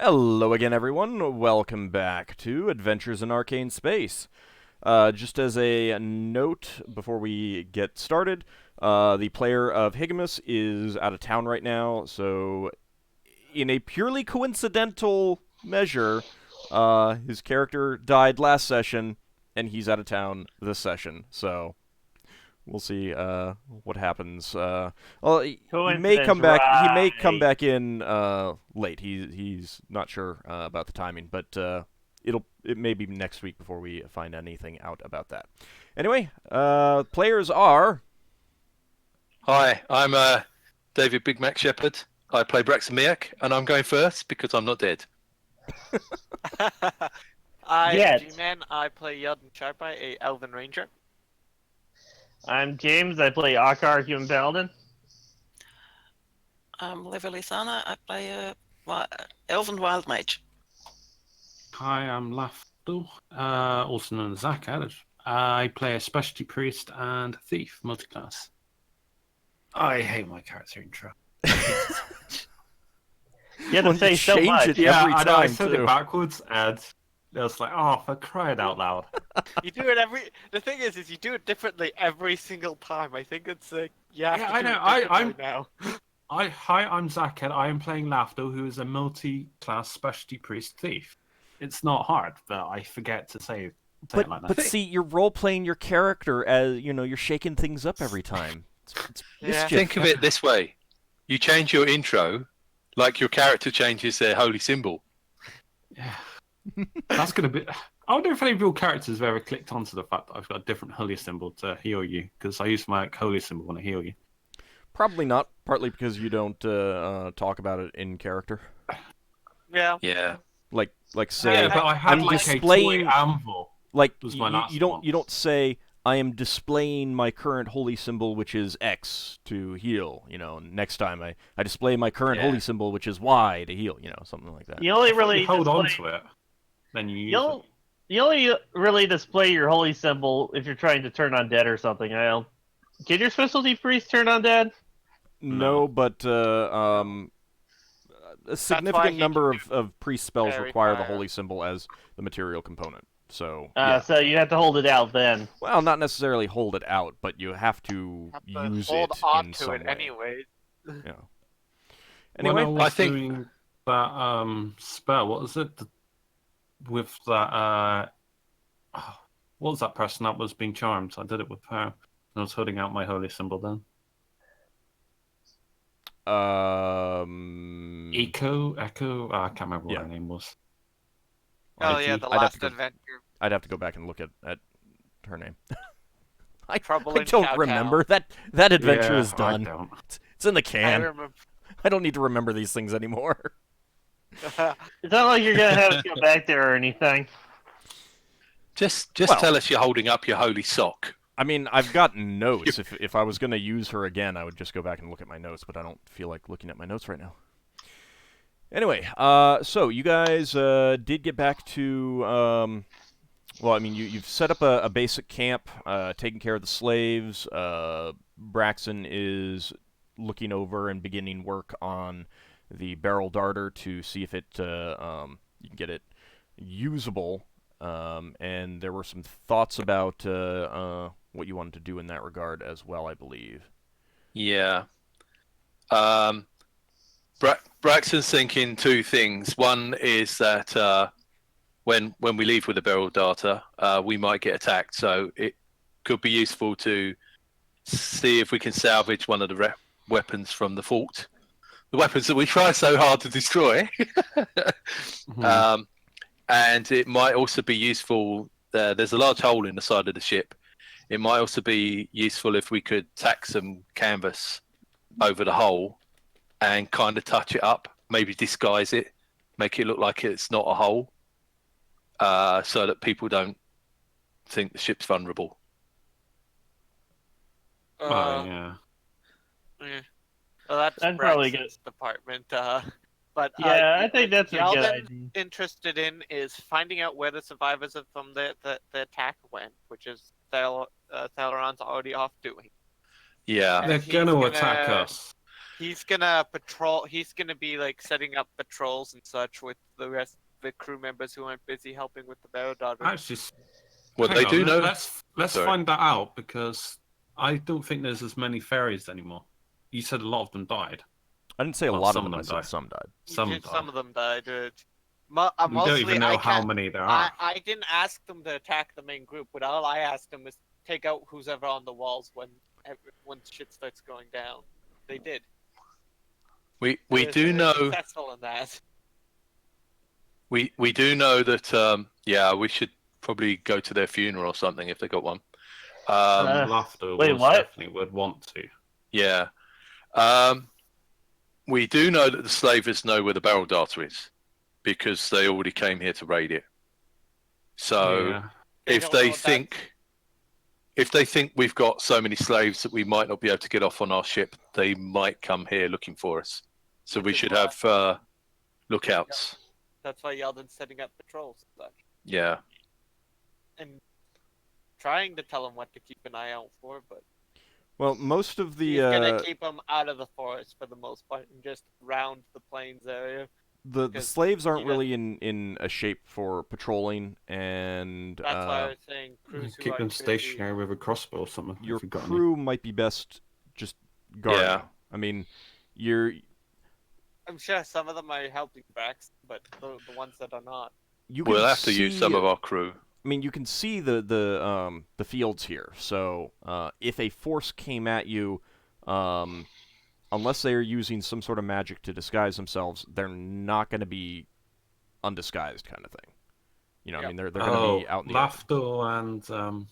Hello again, everyone. Welcome back to Adventures in Arcane Space. Just as a note before we get started, the player of Higgimus is out of town right now, so in a purely coincidental measure, his character died last session, and he's out of town this session, so we'll see what happens. Well, he may Coincidence, come back. He may come right. back in late. He's not sure about the timing, but it may be next week before we find anything out about that. Anyway, players are. Hi, I'm David Big Mac Shepherd. I play Braxon, and I'm going first because I'm not dead. I'm Yet. G-Man. I play Yeldan Sharpeye, a Elven Ranger. I'm James. I play Ockar, human paladin. I'm Levalithana. I play a elven wild mage. Hi, I'm Lafdul, also known as Ockar. I play a specialty priest and thief, multiclass. I hate my character intro. You have Well, to say you so change much. it Yeah, every I know. I time, said too. it backwards, and I was like, "Oh, for crying out loud!" You do it every. The thing is you do it differently every single time. I think it's you have Yeah, to I do know, it I- differently I'm- now. Hi, I'm Zaked. I am playing Lafdul, who is a multi-class specialty priest thief. It's not hard, but I forget to say it like that. But see, you're role playing your character as you're shaking things up every time. It's Yeah. mischief. Think of it this way: you change your intro, like your character changes their holy symbol. Yeah. That's gonna be. I wonder if any real characters have ever clicked onto the fact that I've got a different holy symbol to heal you, because I use my holy symbol when I heal you. Probably not. Partly because you don't talk about it in character. Yeah. Yeah. Like say, Yeah, but I had I'm like displaying- a toy anvil. like was my you last don't one. you don't say I am displaying my current holy symbol, which is X, to heal. Next time I display my current Yeah. holy symbol, which is Y, to heal. Something like that. You only If really you hold on display, to it, then you use you'll you only really display your holy symbol if you're trying to turn undead or something. I don't. Can your specialty priest turn undead? No, but a significant he number can of priest spells fairy require the fire. holy symbol as the material component. So So you have to hold it out then. well, not necessarily hold it out, but you have to Have to use hold it on in to some it way. anyway. Yeah. When Anyway, I was I think- doing that spell, what was it? With that, what was that person that was being charmed? I did it with her. I was holding out my holy symbol then. Echo? I can't remember what Yeah. her name was. Oh Ivy? yeah, the I'd have last to go- adventure. I'd have to go back and look at her name. I Trouble in don't Chow remember that adventure Yeah, is done. I don't. It's in the I can. remember. I don't need to remember these things anymore. It's not like you're gonna have to go back there or anything. Just Well- tell us you're holding up your holy sock. I mean, I've got notes. If I was going to use her again, I would just go back and look at my notes, but I don't feel like looking at my notes right now. Anyway, so you guys did get back to, well, I mean, you've set up a basic camp, taking care of the slaves. Braxon is looking over and beginning work on the barrel darter to see if you can get it usable. And there were some thoughts about what you wanted to do in that regard as well, I believe. Yeah. Braxton's thinking two things. One is that when we leave with the barrel darter, we might get attacked. So it could be useful to see if we can salvage one of the weapons from the fort. The weapons that we try so hard to destroy. Mhm. And it might also be useful. There's a large hole in the side of the ship. It might also be useful if we could tack some canvas over the hole and kind of touch it up, maybe disguise it, make it look like it's not a hole, so that people don't think the ship's vulnerable. Oh, yeah. Yeah. Well, that's I'd probably Braxton's department. But Yeah, I think that's a good Yeldan's idea. interested in is finding out where the survivors from the attack went, which is Thaleron's already off doing. Yeah. And They're he's going to gonna- attack us. He's gonna patrol. He's gonna be like setting up patrols and such with the rest of the crew members who aren't busy helping with the barrel dodger. Actually, Well, hang they on, do know. Let's Sorry. find that out because I don't think there's as many fairies anymore. You said a lot of them died. I didn't say a Well, lot of some them. of I them said died. some died. Some of them died. We don't Mostly, even know I how can't- many there are. I didn't ask them to attack the main group, but all I asked them was take out who's ever on the walls when shit starts going down. They did. We They do were know. successful in that. We do know that. Yeah, we should probably go to their funeral or something if they got one. Lafdul wait, what? definitely would want to. Yeah. We do know that the slavers know where the barrel darter is because they already came here to raid it. So Yeah. if don't know they what think we've got so many slaves that we might not be able to get off on our ship, they might come here looking for us. So we Which is should why- have lookouts. That's why Yeldan's setting up patrols and such. Yeah. And trying to tell them what to keep an eye out for, but Well, most of the he's gonna keep them out of the forest for the most part and just round the plains area. the because slaves aren't he really in a shape for patrolling, and That's why I was saying crews who Keep are them busy- stationary with a crossbow or something. your if you've got any. crew might be best just guarding. Yeah. I mean, you're I'm sure some of them are helping Braxon, but the ones that are not. you can We'll have to use some see- of our crew. I mean, you can see the fields here. So if a force came at you, unless they are using some sort of magic to disguise themselves, they're not going to be undisguised, kind of thing. You know, I Yep. mean, they're going to be out in the open. Lafdul and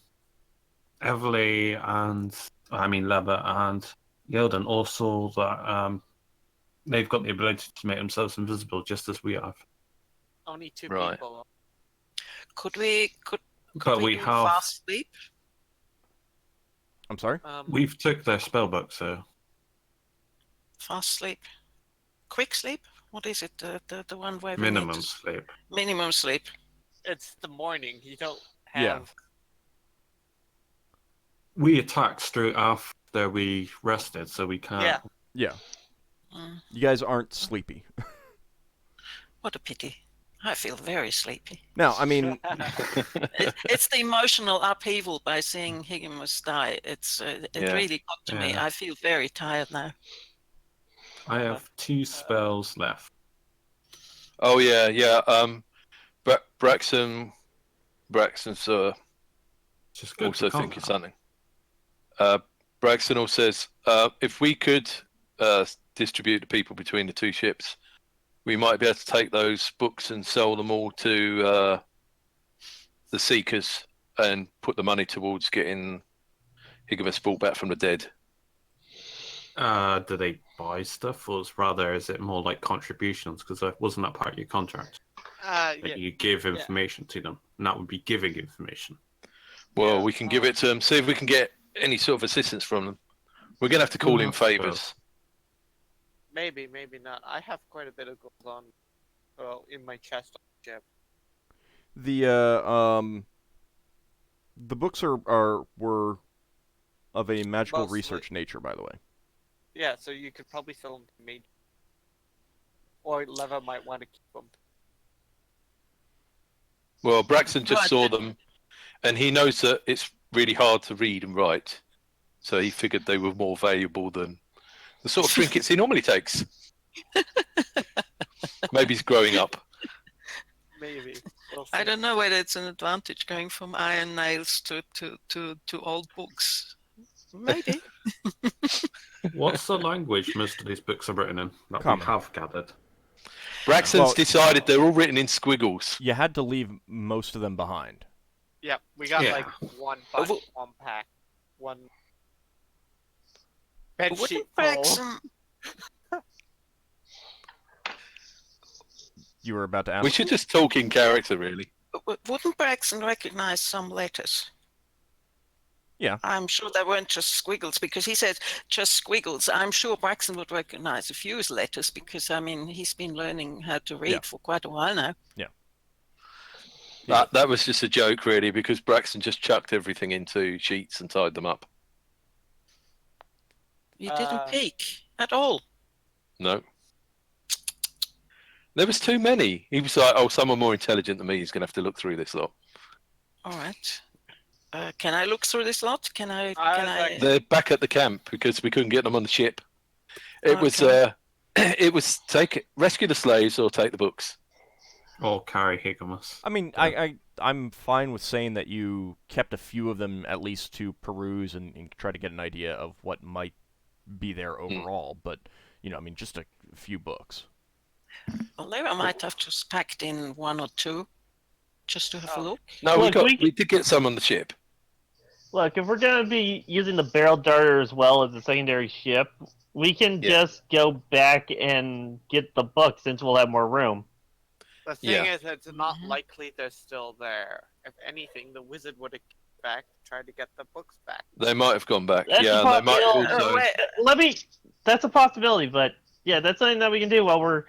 Everly and Leva and Yeldan all saw that they've got the ability to make themselves invisible, just as we have. Only two Right. people. Could we But we do have fast sleep? I'm sorry? we've took their spellbook, so Fast sleep? Quick sleep? What is it? The one where we minimum need to... sleep. Minimum sleep. It's the morning. You don't have. Yeah. We attacked straight after we rested, so we can't. Yeah. Yeah. Mm, You guys aren't sleepy. what a pity. I feel very sleepy. Now, I mean, It's the emotional upheaval by seeing Higgimus die. It Yeah. really got to me. Yeah. I feel very tired now. I have 2 spells left. Oh yeah. Braxon's Just go also to thinking combat. something. Braxon also says if we could distribute the people between the two ships, we might be able to take those books and sell them all to the Seekers and put the money towards getting Higgimus brought back from the dead. Do they buy stuff, or is it more like contributions? Because wasn't that part of your contract? That Yeah. you give information to them, and that would be giving information. Well, Yeah, we can give it to them, see if we can get any sort of assistance from them. We're going to have to call in I suppose. favors. Maybe, maybe not. I have quite a bit of gold on, in my chest on the ship. the books were of a magical Mostly. research nature, by the way. Yeah, so you could probably sell them to mage. Or Leva might want to keep them. Well, Braxton just Right. saw them, and he knows that it's really hard to read and write, so he figured they were more valuable than the sort of trinkets he normally takes. Maybe he's growing up. Maybe. We'll I see. don't know whether it's an advantage going from iron nails to old books. Maybe. What's the language most of these books are written in that Common. we have gathered? Braxton's Well- decided they're all written in squiggles. You had to leave most of them behind. Yeah, we got Yeah. like one bunch, Well- one pack, one bed sheet Wouldn't full. Braxon, You were about to ask. We should just talk in character, really. wouldn't Braxon recognize some letters? Yeah. I'm sure they weren't just squiggles, because he said just squiggles. I'm sure Braxon would recognize a few letters, because, I mean, he's been learning how to read Yeah. for quite a while now. That was just a joke, really, because Braxton just chucked everything into sheets and tied them up. You didn't Uh, peek at all. No. There was too many. He was like, "Oh, someone more intelligent than me is going to have to look through this lot." All right. Can I look through this lot? Can I? I Can was I? like- They're back at the camp because we couldn't get them on the ship. It was Okay. it was rescue the slaves or take the books. Or carry Higgimus. I mean, I'm fine with saying that you kept a few of them at least to peruse and try to get an idea of what might be there overall. But I mean, just a few books. Well, maybe I might have just packed in one or two, just to have a look. No, Look, we did get some on the ship. Look, if we're gonna be using the barrel darter as well as the secondary ship, we can just go back and get the books since we'll have more room. The thing is, it's not likely they're still there. If anything, the wizard would have come back to try to get the books back. They might have gone back. That's Yeah, a they might possibility. also. That's a possibility, but yeah, that's something that we can do while we're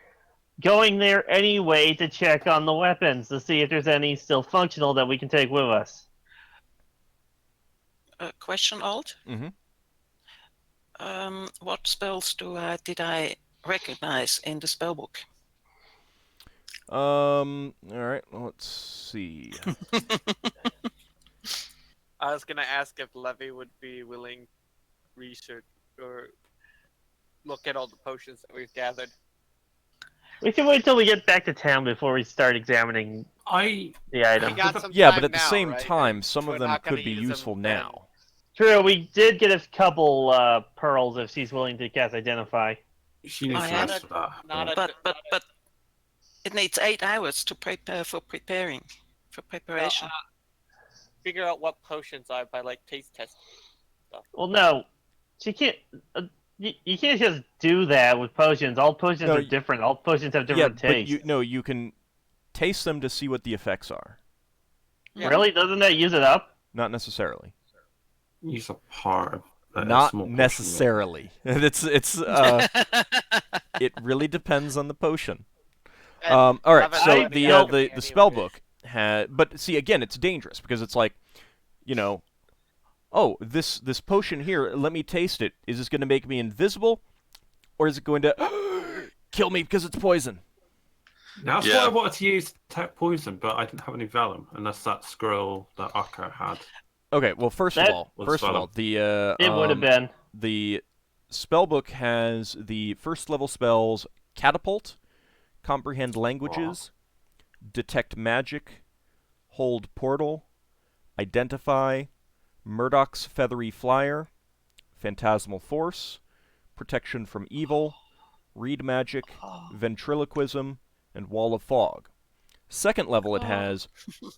going there anyway to check on the weapons to see if there's any still functional that we can take with us. Question, Alt. Mm-hmm. What spells did I recognize in the spell book? All right. Let's see. I was gonna ask if Levy would be willing to research or look at all the potions that we've gathered. We can wait till we get back to town before we start examining the We item. got some Yeah, time but at the now, same right? time, some We're of them not gonna could be use them useful then. now. True, we did get a couple pearls if she's willing to cast Identify. She needs I to have rest for that. not a- But it needs 8 hours to prepare for preparation. Figure out what potions are by like taste testing. Well, no, she can't. You can't just do that with potions. All potions No, are different. All potions have Yeah, different but tastes. you can taste them to see what the effects are. Yeah. Really? Doesn't that use it up? Not necessarily. Use a part of a Not small portion, necessarily. It's it really depends on the potion. And All right. have it So ready anyway. the spell book had, but see again, it's dangerous because it's like, oh, this potion here, let me taste it. Is this going to make me invisible, or is it going to kill me because it's poison? That's Yeah. why I wanted to use tech poison, but I didn't have any vellum, unless that scroll that Ockar had. Okay. Well, first That of all, was vellum. the It would have been. the spellbook has the first level spells catapult, comprehend languages, detect magic, hold portal, identify, Murdoch's feathery flyer, phantasmal force, protection from evil, read magic, ventriloquism, and wall of fog. Second level it has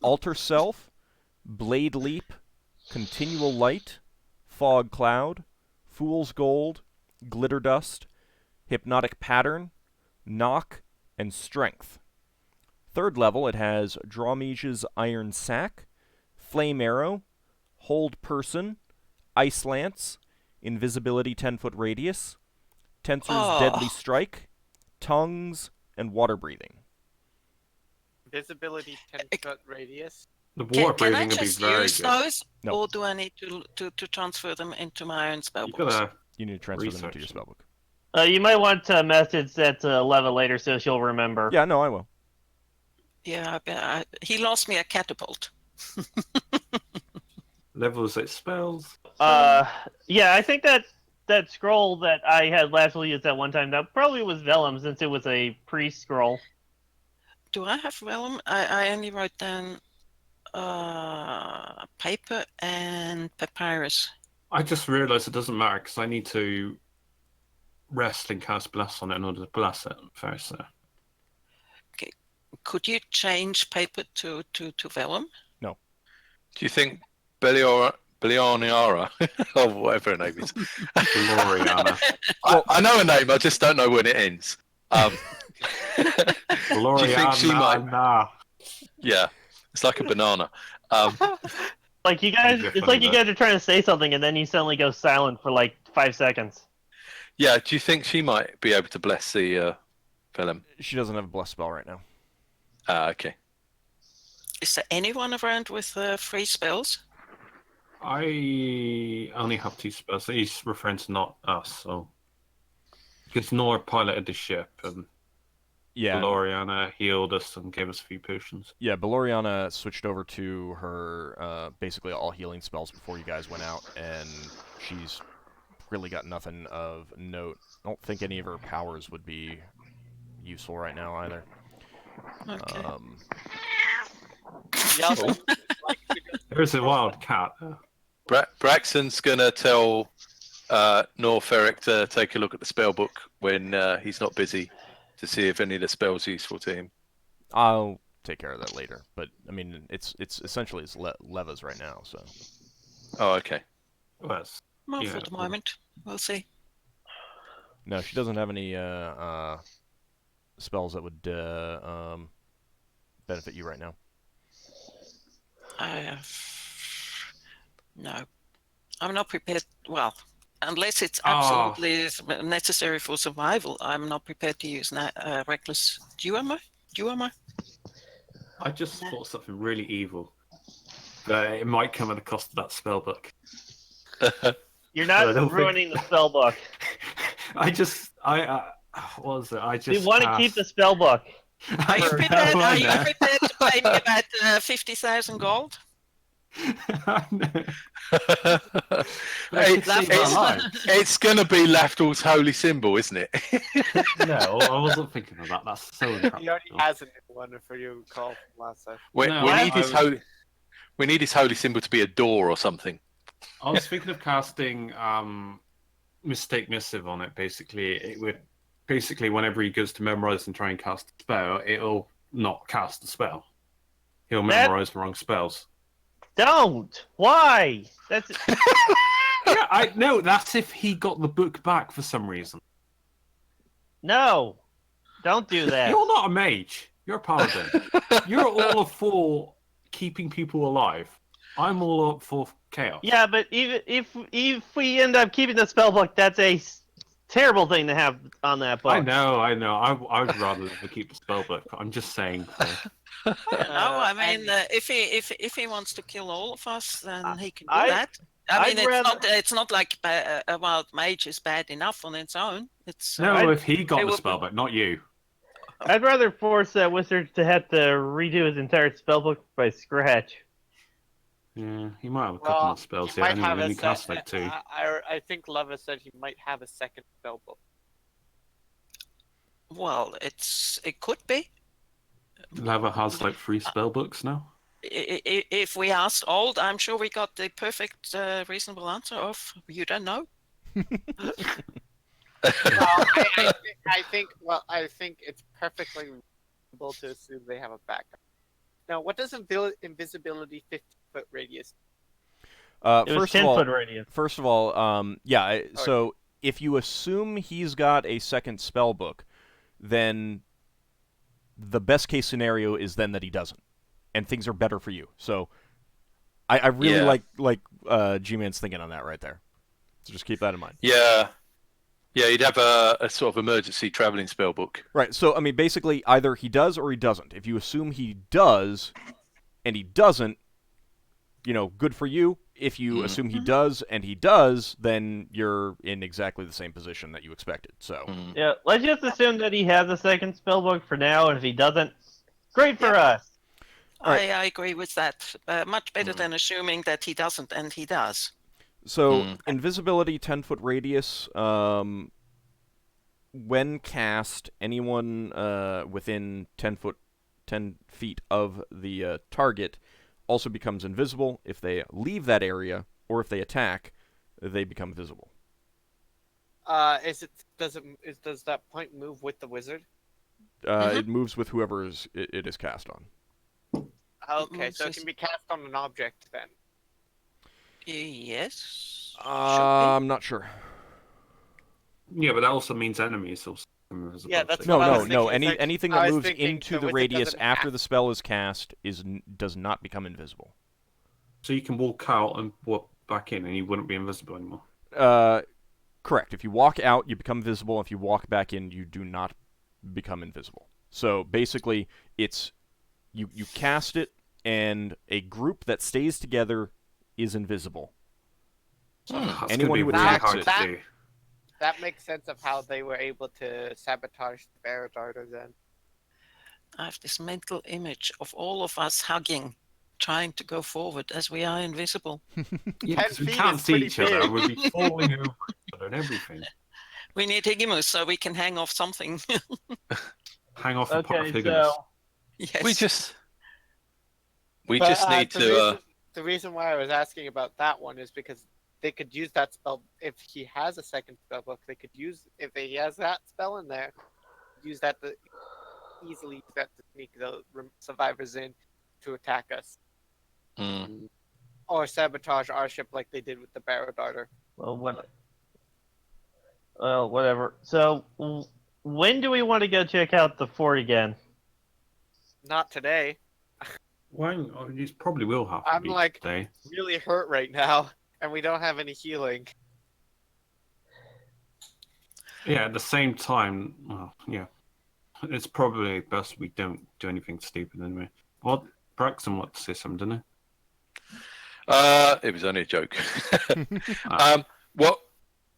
alter self, blade leap, continual light, fog cloud, fool's gold, glitter dust, hypnotic pattern, knock, and strength. Third level it has Drawmage's iron sack, flame arrow, hold person, ice lance, invisibility 10-foot radius, tensor's deadly strike, tongues, and water breathing. Visibility 10-foot radius. The water Can I breathing would be just very use good. those, No. or do I need to transfer them into my own spell You books? gotta You need to transfer them into your Research. spellbook. You might want to message that to Leva later so she'll remember. Yeah, no, I will. Yeah, he lost me a catapult. level 6 spells. Yeah, I think that scroll that I had last used at one time, that probably was vellum since it was a priest scroll. Do I have vellum? I only wrote down paper and papyrus. I just realised it doesn't matter because I need to rest and cast bless on it in order to bless it first. So. Could you change paper to vellum? No. Do you think Belianiara, or whatever her name is? Gloriana. I know her name, I just don't know when it ends. Do you think she might? Gloriana. Yeah, it's like a banana. Like you guys, it's like you guys are trying to say something and then you suddenly go silent for like 5 seconds. Yeah, do you think she might be able to bless the film? She doesn't have a bless spell right now. Okay. Is there anyone around with 3 spells? I only have 2 spells. He's referring to not us, so. Because Nora piloted the ship, and Yeah. Valoriana healed us and gave us a few potions. Yeah, Valoriana switched over to her basically all healing spells before you guys went out, and she's really got nothing of note. I don't think any of her powers would be useful right now either. Okay. Yeldan likes to go There's a wild cat. Braxon's gonna tell Norferic to take a look at the spell book when he's not busy, to see if any of the spells are useful to him. I'll take care of that later, but I mean, it's essentially Leva's right now, so. Oh, okay. Well, Well, Yeah, for the well- moment, we'll see. No, she doesn't have any spells that would benefit you right now. No, I'm not prepared. Well, unless it's Ah. absolutely necessary for survival, I'm not prepared to use reckless duo. I just thought of something really evil. But it might come at the cost of that spell book. You're I not don't ruining the spell book. what was it? I just We want to keep the spell book. Are you prepared? Are you prepared to pay me about 50,000 gold? It's gonna be Lafdul's holy symbol, isn't it? No, I wasn't thinking of that. That's so He already impractical. has a new one, if you recall from last session. we No, need his holy. We need his holy symbol to be a door or something. I was thinking of casting Mistake Missive on it. Basically, it would whenever he goes to memorize and try and cast a spell, it'll not cast the spell. He'll That- memorize the wrong spells. Don't. Why? That's Yeah, I know. That's if he got the book back for some reason. no. Don't do that. You're not a mage. You're a paladin. You're all up for keeping people alive. I'm all up for chaos. Yeah, but even if we end up keeping the spell book, that's a terrible thing to have on that book. I know. I'd rather keep the spell book. I'm just saying. I don't know. I mean, if he wants to kill all of us, then he can do I- that. I mean, I'd it's not like a wild mage is bad enough on its own. It's No, if he got it the would spell book, not you. I'd rather force that wizard to have to redo his entire spellbook by scratch. Yeah, he might have a couple of spells. he Yeah, might have only a cast like two. I think Leva said he might have a second spell book. well, it could be. Lava has like 3 spell books now. If we asked Old, I'm sure we got the perfect, reasonable answer of you don't know. Well, I think it's perfectly reasonable to assume they have a backup. Now, what does invisibility 50-foot radius? It was First of 10-foot all, radius. So if you assume he's got a second spell book, then the best case scenario is then that he doesn't, and things are better for you. So I really Yeah. like G-Man's thinking on that right there. So just keep that in mind. Yeah, you'd have a sort of emergency traveling spell book. Right. So I mean, basically, either he does or he doesn't. If you assume he does, and he doesn't, good for you. If you assume he does and he does, then you're in exactly the same position that you expected. So Yeah, let's just assume that he has a second spellbook for now, and if he doesn't, great for us. Alright. I agree with that. Much better than assuming that he doesn't and he does. So invisibility, 10-foot radius. When cast, anyone within 10 feet of the target also becomes invisible. If they leave that area or if they attack, they become visible. Does that point move with the wizard? It moves with whoever it is cast on. Okay, so it Moves can be cast on an object then. Yes. I'm not sure. Yeah, but that also means enemies also. become invisible, Yeah, that's so- what I No, was no. thinking. It's like- Anything I that was moves thinking into the the wizard radius doesn't after have- the spell is cast does not become invisible. So you can walk out and walk back in, and you wouldn't be invisible anymore. Correct. If you walk out, you become visible. If you walk back in, you do not become invisible. So basically, it's you cast it, and a group that stays together is invisible. That's Anyone gonna who be really attacks hard it- to do. that makes sense of how they were able to sabotage the Barrow Darter then. I have this mental image of all of us hugging, trying to go forward as we are invisible. Yeah, 10 because we feet can't is see pretty each other. big. We'll be falling over each other and everything. We need Higgimus so we can hang off something. Hang off a pot of Okay, Higgimus. so Yes. But, We just need to. The reason why I was asking about that one is because they could use that spell if he has a second spell book. They could use if he has that spell in there, use that to easily use that to sneak the survivors in to attack us, or sabotage our ship like they did with the Barrow Darter. well, whatever. So, when do we want to go check out the fort again? Not today. Well, you probably will have to I'm be like today. really hurt right now, and we don't have any healing. Yeah, at the same time, well, yeah. It's probably best we don't do anything stupid anyway. Well, Braxon wanted to say something, didn't It was only a joke.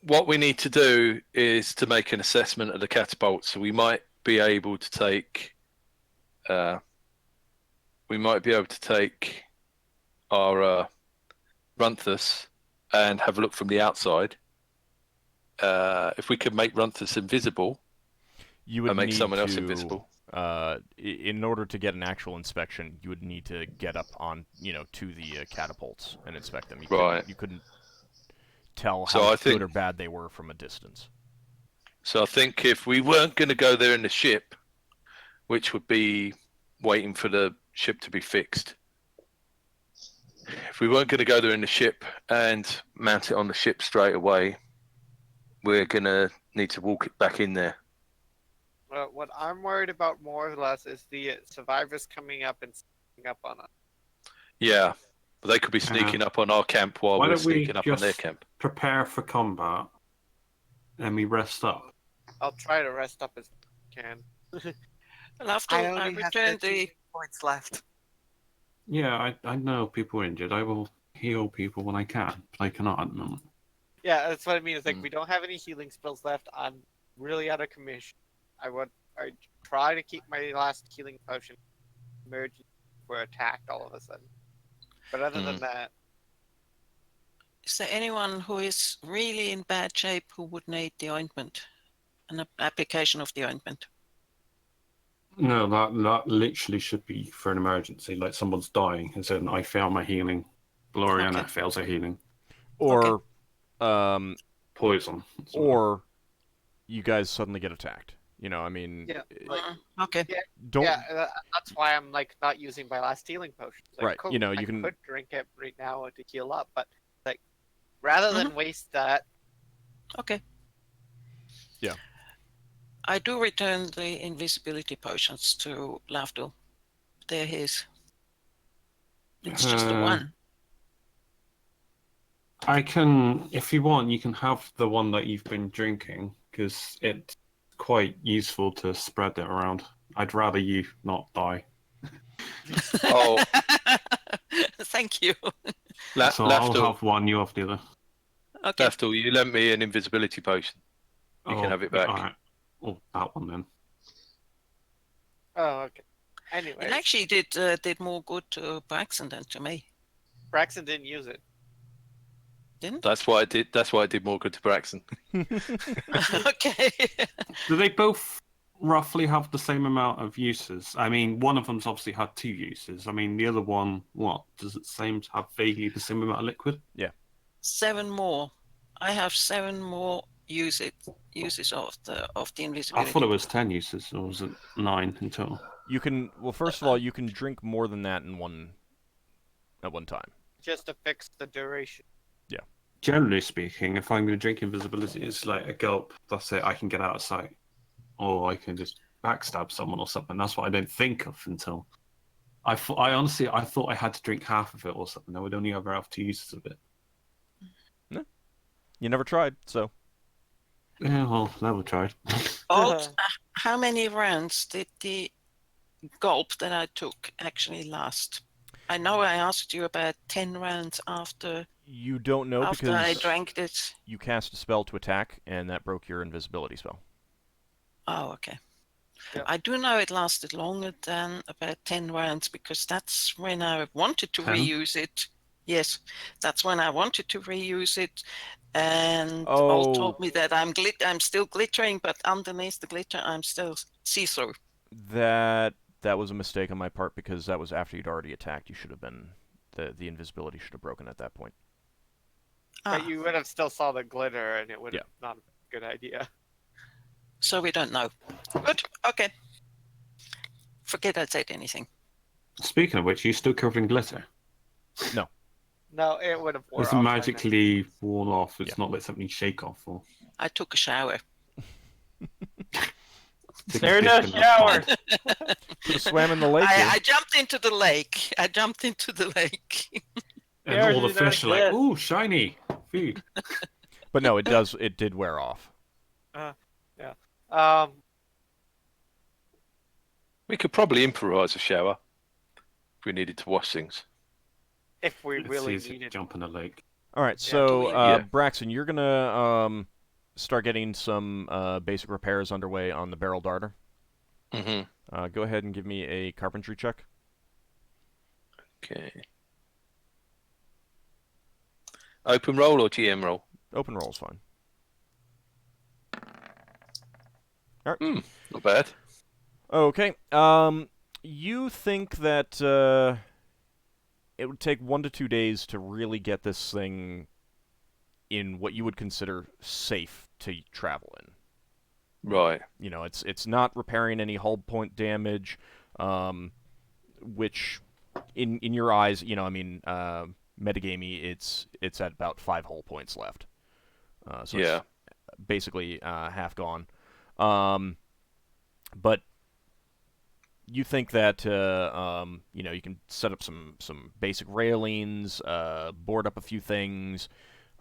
What we need to do is to make an assessment of the catapult, so we might be able to take. We might be able to take our Runthus and have a look from the outside. If we could make Runthus invisible, You would and make need someone else to, invisible. In order to get an actual inspection, you would need to get up on, to the catapults and inspect them. You couldn't tell So how I think- good or bad they were from a distance. So I think if we weren't going to go there in the ship, which would be waiting for the ship to be fixed, if we weren't going to go there in the ship and mount it on the ship straight away, we're going to need to walk it back in there. What I'm worried about more or less is the survivors coming up and sneaking up on us. Yeah, but they could be sneaking up on our camp while Why we're don't we sneaking up on their just- camp. Prepare for combat, and we rest up. I'll try to rest up as I can. Lafdul, I only have returned 13 the points left. Yeah, I know people are injured. I will heal people when I can, but I cannot at the moment. Yeah, that's what I mean. It's like we don't have any healing spells left. I'm really out of commission. I try to keep my last healing potion emergency if we're attacked all of a sudden. But other than that, Is there anyone who is really in bad shape who would need the ointment? An application of the ointment? No, that literally should be for an emergency. Like someone's dying, and then I fail my healing. Gloriana Okay. fails her healing. Or, Poison. or you guys suddenly get attacked. I mean, yeah, like, Okay. don't. yeah, that's why I'm like not using my last healing potion. Like, Right, cool, you I can- could drink it right now to heal up, but like rather than waste that, Okay. Yeah. I do return the invisibility potions to Lafdul. They're his. It's just the one. I can, if you want, you can have the one that you've been drinking, because it's quite useful to spread it around. I'd rather you not die. Oh, Thank you. So I'll Lafdul, have one, you have the other. Okay. Lafdul, you lent me an invisibility potion. You can have it back. Alright. Oh, that one then. oh okay. Anyway, It actually did more good to Braxon than to me. Braxon didn't use it. Didn't? That's why I did. That's why I did more good to Braxon. Okay. Do they both roughly have the same amount of uses? I mean, one of them's obviously had 2 uses. I mean, the other one, what? Does it seem to have vaguely the same amount of liquid? 7 more. I have 7 more uses of the I invisibility. thought it was 10 uses, or was it 9 in total? You can. Well, first of all, you can drink more than that at one time. Just to fix the duration. Generally speaking, if I'm going to drink invisibility, it's like a gulp. That's it. I can get out of sight, or I can just backstab someone or something. That's what I don't think of until I honestly thought I had to drink half of it or something. I would only ever have 2 uses of it. You never tried, so. Yeah, well, never tried. How many rounds did the gulp that I took actually last? I know I asked you about 10 rounds after You don't know I because drank it. you cast a spell to attack, and that broke your invisibility spell. Oh, okay. Yeah. I do know it lasted longer than about 10 rounds because that's when I wanted to 10? reuse it. Yes, that's when I wanted to reuse it. And Oh. Old told me that I'm still glittering, but underneath the glitter, I'm still see-through. That was a mistake on my part because that was after you'd already attacked. You should have been the invisibility should have broken at that point. Ah, But you would have still saw the glitter, and it would have Yeah. not been a good idea. so we don't know. Good. Okay. Forget I said anything. Speaking of which, are you still covered in glitter? No, it would have wore Does off it by now. magically fall off? It's Yeah. not like something you shake off or. I took a shower. Take a There's dip no in the shower. pond. Could have swam in the lake. I jumped into the lake. And Yours all the is not fish are like, good. ooh, shiny food. But no, it did wear off. We could probably improvise a shower if we needed to wash things. If we It's really easy to needed. jump in a lake. All right, so Yeah. Braxon, you're gonna start getting some basic repairs underway on the barrel darter. Mm-hmm. Go ahead and give me a carpentry check. Okay. Open roll or GM roll? Open roll is fine. Not bad. Okay. You think that it would take 1 to 2 days to really get this thing in what you would consider safe to travel in. Right. You know, it's not repairing any hull point damage, which in your eyes, you know, I mean, metagamey, it's at about 5 hull points left. So Yeah. it's basically half gone. But you think that you know, you can set up some basic railings, board up a few things,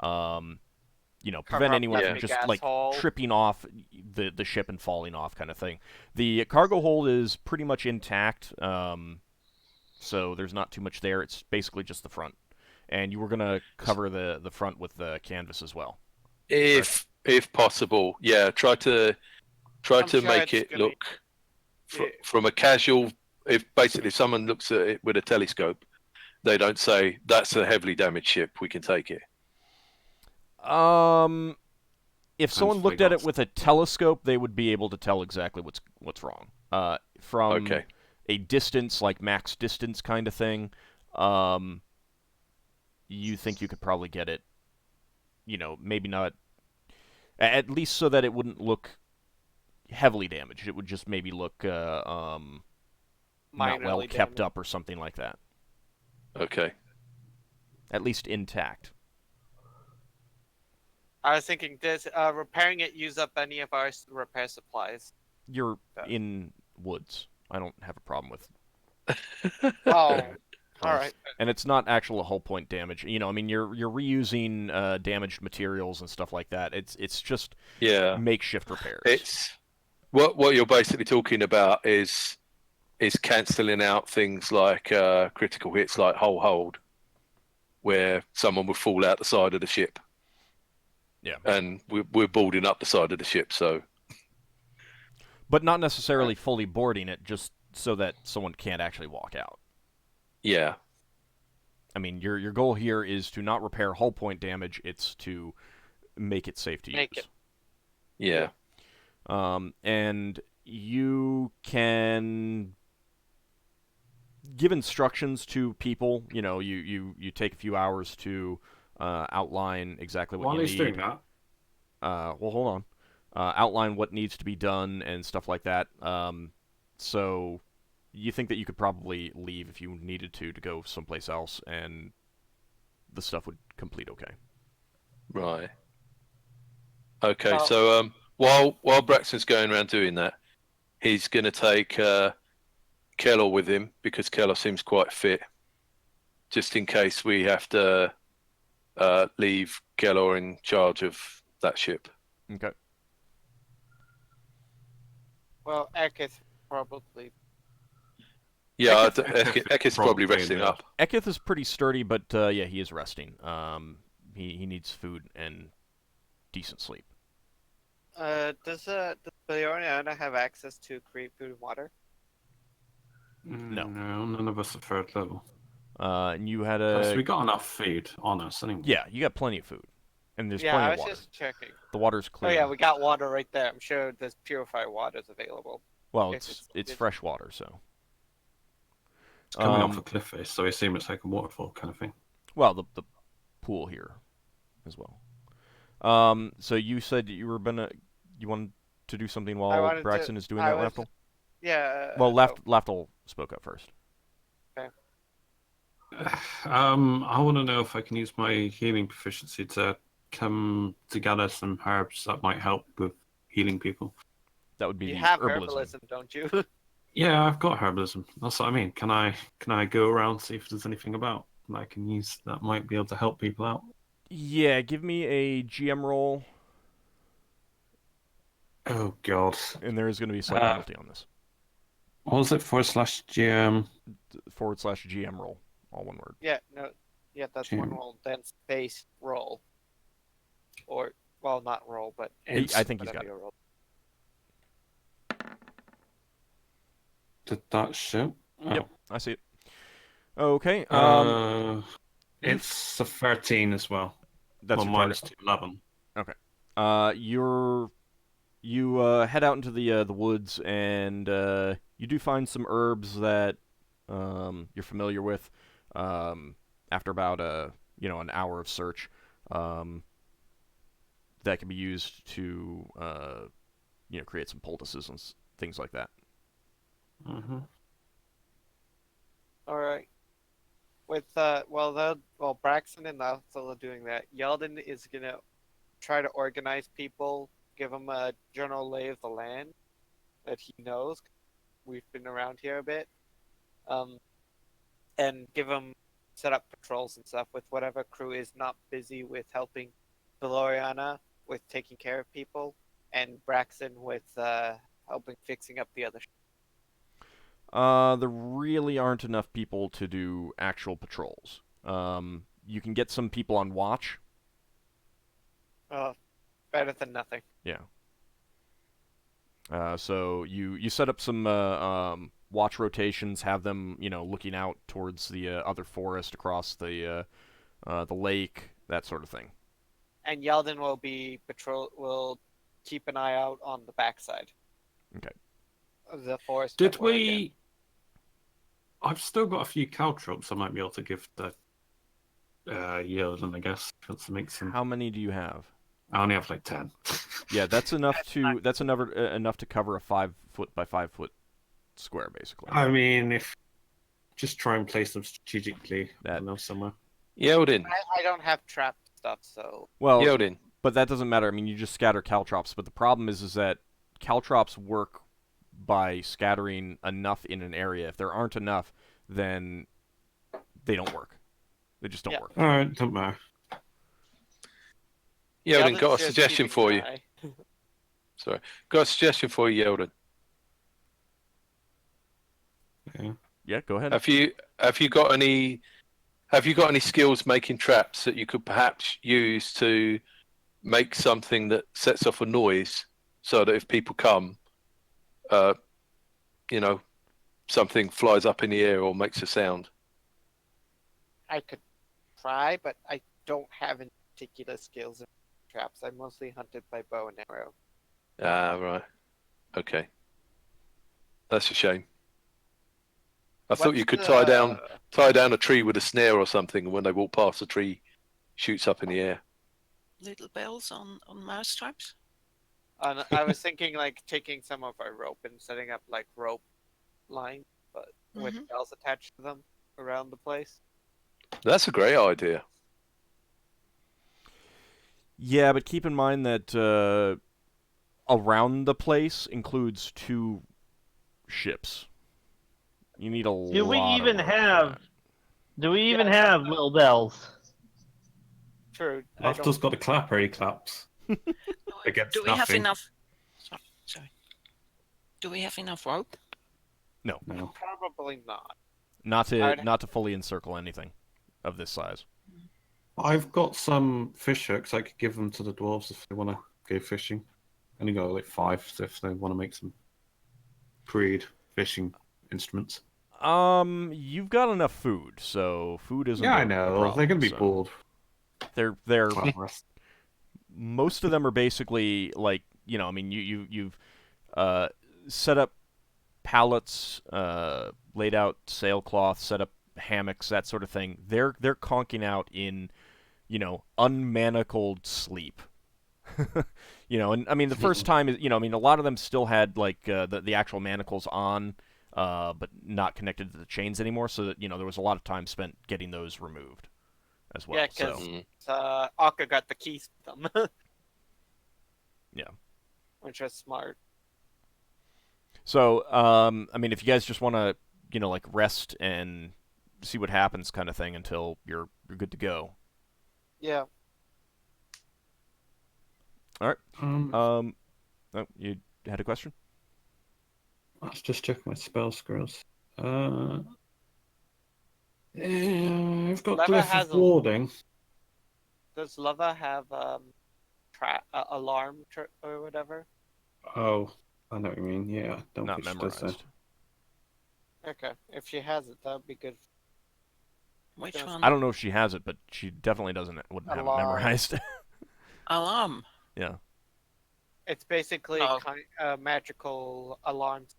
you know, Cover prevent up anyone that from big just like asshole. tripping off the ship and falling off, kind of thing. The cargo hold is pretty much intact, so there's not too much there. It's basically just the front, and you were gonna cover the front with the canvas as well. If possible, yeah. Try to I'm sure make it's it gonna- look Yeah. from a casual. If basically someone looks at it with a telescope, they don't say that's a heavily damaged ship. We can take it. If someone looked at it with a telescope, they would be able to tell exactly what's wrong. From Okay. a distance, like max distance kind of thing, you think you could probably get it, you know, maybe not, at least so that it wouldn't look heavily damaged. It would just maybe look not well Minorly kept damaged. up or something like that. Okay. At least intact. I was thinking, does repairing it use up any of our repair supplies? You're in woods. I don't have a problem with. Oh, all right. And it's not actual hull point damage. You know, I mean, you're reusing damaged materials and stuff like that. It's just Yeah. makeshift repairs. It's what you're basically talking about is cancelling out things like critical hits, like hull hold, where someone would fall out the side of the ship. Yeah. And we're boarding up the side of the ship, so. But not necessarily fully boarding it, just so that someone can't actually walk out. Yeah. I mean, your goal here is to not repair hull point damage. It's to make it safe to use. Make it. Yeah. And you can give instructions to people. You know, you take a few hours to outline exactly what While you he's need. doing that, Well, hold on. Outline what needs to be done and stuff like that. So you think that you could probably leave if you needed to go someplace else, and the stuff would complete okay. Right. Okay, Well- so while Braxton's going around doing that, he's going to take Keller with him because Keller seems quite fit, just in case we have to leave Keller in charge of that ship. Okay. Well, Ekith probably. Yeah, Ekith Ekith's probably probably resting doing up. Ekith is pretty sturdy, but yeah, he is resting. He needs food and decent sleep. Does Levalithana have access to create food and water? No. No, none of us are third level. And you had Plus, a we got enough food on us anyway. yeah, you got plenty of food, and there's Yeah, plenty I of was water. just checking. The water's Oh clear. yeah, we got water right there. I'm sure there's purified waters available. Well, if it's fresh water, so. It's coming off a cliff face, so I assume it's like a waterfall kind of thing. Well, the pool here, as well. So you said you wanted to do something while Braxon is doing that, Lafdul? Yeah. Well, Lafdul spoke up first. I want to know if I can use my healing proficiency to come to gather some herbs that might help with healing people. That would be You the have herbalism. don't you? Yeah, I've got herbalism. That's what I mean. Can I go around see if there's anything about that I can use that might be able to help people out? Yeah, give me a GM roll, Oh God. and there is going to be a slight penalty on this. What was it? /GM. /GM roll, all one word. Yeah, no. Yeah, that's one GM. roll. Then space roll. Or, well, not roll, but I think he's got whatever it. you roll. Did that show? Oh. Yep, I see it. Okay. It's a 13 as well. That's well, your minus target. 2, 11. You head out into the woods, and you do find some herbs that you're familiar with. After about an hour of search, that can be used to create some poultices and things like that. Mm-hmm. All right. With Braxon and Lafdul are doing that. Yeldan is gonna try to organize people, give them a general lay of the land that he knows. We've been around here a bit, and give them set up patrols and stuff with whatever crew is not busy with helping Levalithana with taking care of people, and Braxon with helping fixing up the other. There really aren't enough people to do actual patrols. You can get some people on watch. Better than nothing. Yeah. So you set up some watch rotations, have them looking out towards the other forest across the lake, that sort of thing. And Yeldan will keep an eye out on the backside. Okay. Of the forest. Did we? I've still got a few caltrops I might be able to give the Yeldan, I guess. To make some. How many do you have? I only have like 10. Yeah, that's enough enough to cover a 5 foot by 5 foot square, basically. I mean, if just try and place them strategically, That- I know somewhere. Yeldan. I don't have trap stuff, so Well, Yeldan. but that doesn't matter. I mean, you just scatter caltrops. But the problem is that caltrops work by scattering enough in an area. If there aren't enough, then they don't work. They just don't Yeah. work. All right, don't matter. Yeldan, Yeldan's got a just suggestion keeping for an you. eye. Sorry. Got a suggestion for you, Yeldan. Yeah. Yeah, go ahead. Have you got any skills making traps that you could perhaps use to make something that sets off a noise so that if people come, something flies up in the air or makes a sound? I could try, but I don't have any particular skills in traps. I'm mostly hunted by bow and arrow. Ah, right. Okay. That's a shame. I thought you could tie down a tree with a snare or something, and when they walk past, the tree shoots up in the air. Little bells on mouse traps. I was thinking like taking some of our rope and setting up like rope lines, but with bells attached to them around the place. That's a great idea. Yeah, but keep in mind that around the place includes 2 ships. You need a lot. Do we even of have little bells? True. Lafdul's got a clapper, he claps. Against Do we have nothing. enough? Sorry. Do we have enough rope? No. Probably not. Not to fully encircle anything of this size. I've got some fish hooks. I could give them to the dwarves if they want to go fishing. Only got like 5, so if they want to make some crude fishing instruments. You've got enough food, so food isn't. Yeah, I a know. problem, They're gonna be so. bored. They're most of them are basically like, you know, I mean, you've set up pallets, laid out sailcloth, set up hammocks, that sort of thing. They're conking out in, you know, unmanacled sleep. You know, and I mean the first time is, you know, I mean a lot of them still had like the actual manacles on, but not connected to the chains anymore. So that, you know, there was a lot of time spent getting those removed as well. Yeah, because Ockar got the keys to them. Yeah. Which was smart. So, I mean, if you guys just want to, you know, like rest and see what happens, kind of thing, until you're good to go. Yeah. All right. Oh, you had a question? I was just checking my spell scrolls. Yeah, I've got Lava Glyph has of Warding. Does Lava have alarm or whatever? Oh, I know what you mean. Yeah, I don't Not think she does memorized. that. Okay, if she has it, that would be good. Which Just- one? I don't know if she has it, but she definitely wouldn't have it Alarm. memorized. Alarm. Yeah. It's basically Oh. magical alarms.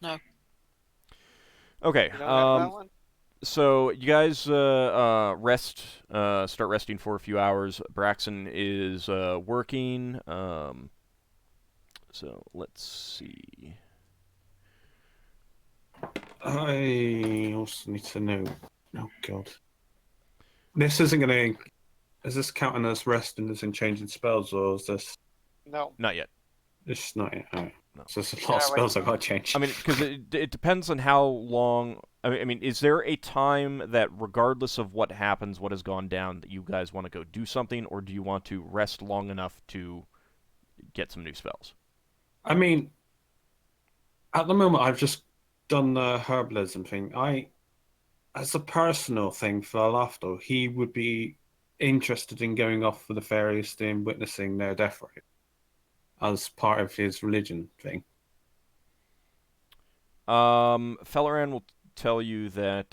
No. Okay. You don't have that one? So you guys start resting for a few hours. Braxon is working. So let's see. I also need to know. Oh God, this isn't going to. Is this counting as resting as in changing spells, or is this? No. Not yet. It's not yet. Oh. No. So there's a lot Yeah, of spells I got to change. I mean, because it depends on how long. I mean, is there a time that, regardless of what happens, what has gone down, that you guys want to go do something, or do you want to rest long enough to get some new spells? I mean, at the moment, I've just done the herbalism thing. As a personal thing for Lafdul, he would be interested in going off for the fairies and witnessing their death rite as part of his religion thing. Felleran will tell you that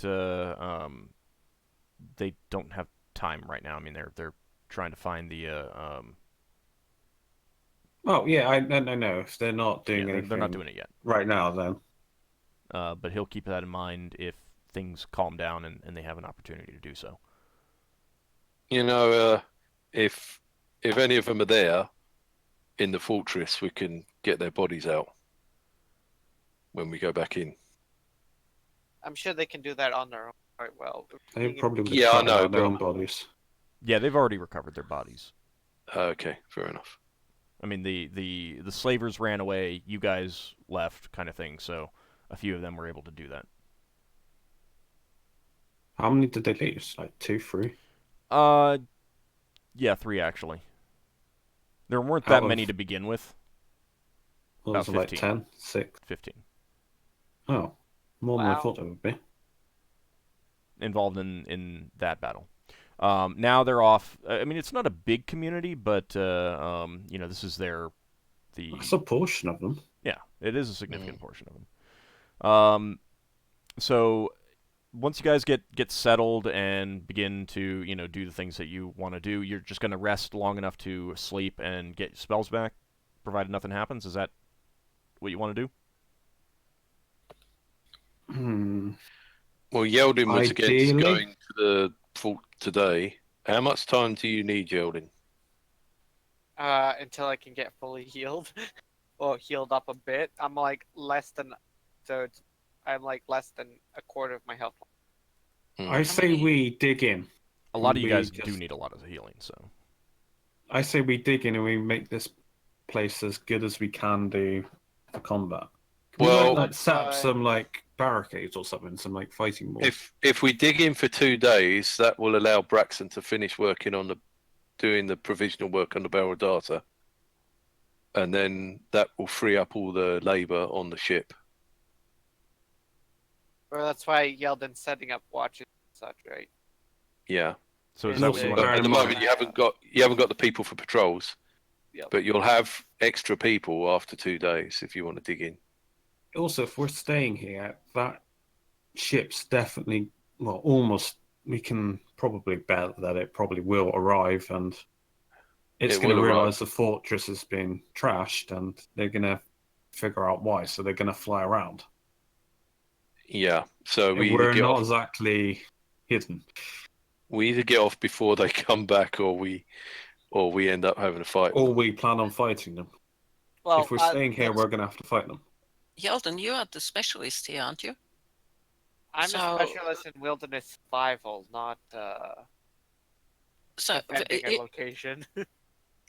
they don't have time right now. I mean, they're trying to find the Oh yeah, I know. If they're not doing anything, they're not doing it yet. right now. Then, but he'll keep that in mind if things calm down and they have an opportunity to do so. You know, if any of them are there in the fortress, we can get their bodies out when we go back in. I'm sure they can do that on their own quite well. they probably would have Yeah, I cut know, out their but- own bodies. Yeah, they've already recovered their bodies. Okay, fair enough. I mean, the slavers ran away, you guys left, kind of thing. So a few of them were able to do that. How many did they lose? Like 2, 3? Yeah, 3 actually. There weren't Out that many of- to begin with. Or About was it like 15. 10, 6? 15 Oh, more than I Wow. thought it would be. involved in that battle. Now they're off. I mean, it's not a big community, but you know, this is That's a portion of them. Yeah, it is a significant portion of them. So once you guys get settled and begin to, you know, do the things that you want to do, you're just going to rest long enough to sleep and get your spells back, provided nothing happens. Is that what you want to do? Well, Yeldan was against Ideally- going to the fort today. How much time do you need, Yeldan? Until I can get fully healed, or healed up a bit. I'm like less than a quarter of my health. I say we dig in. A lot of you We guys do just- need a lot of healing, so. I say we dig in and we make this place as good as we can do for combat. Can we, Well- like set up Right. some like barricades or something, some like fighting walls. If we dig in for 2 days, that will allow Braxon to finish working on doing the provisional work on the barrel data, and then that will free up all the labour on the ship. Well, that's why Yeldan's setting up watches and such, right? Yeah. So is No, that what you want bear to At in the do? mind- moment, you haven't got the people for patrols, Yep. but you'll have extra people after 2 days if you want to dig in. Also, if we're staying here, that ship's definitely, well, almost. We can probably bet that it probably will arrive, and it's It going to will arrive. realize the fortress has been trashed, and they're going to figure out why. So they're going to fly around. Yeah. So We're not exactly hidden. we either get off before they come back, or we end up having a fight. Or we plan on fighting them. Well, If we're staying here, that's- we're going to have to fight them. Yeldan, you are the specialist here, aren't you? I'm So- a specialist in wilderness survival, not So, defending a location.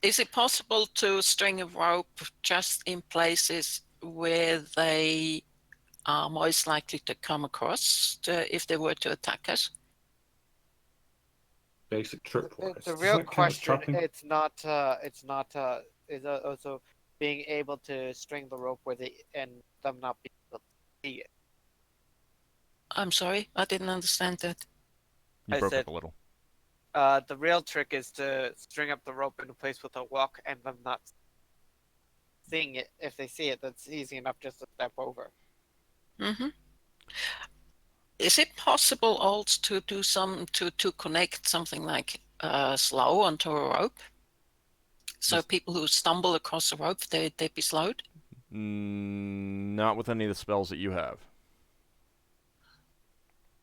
is it possible to string a rope just in places where they are most likely to come across if they were to attack us? Basic tripwires. The Does real that count as question, trapping? is also being able to string the rope where they and them not being able to see it. I'm sorry, I didn't understand that. You I broke said- up a little. The real trick is to string up the rope in a place with a walk and them not seeing it. If they see it, that's easy enough just to step over. Mm-hmm. Is it possible also to do to connect something like slow onto a rope? So Yes. people who stumble across a rope, they'd be slowed? Not with any of the spells that you have.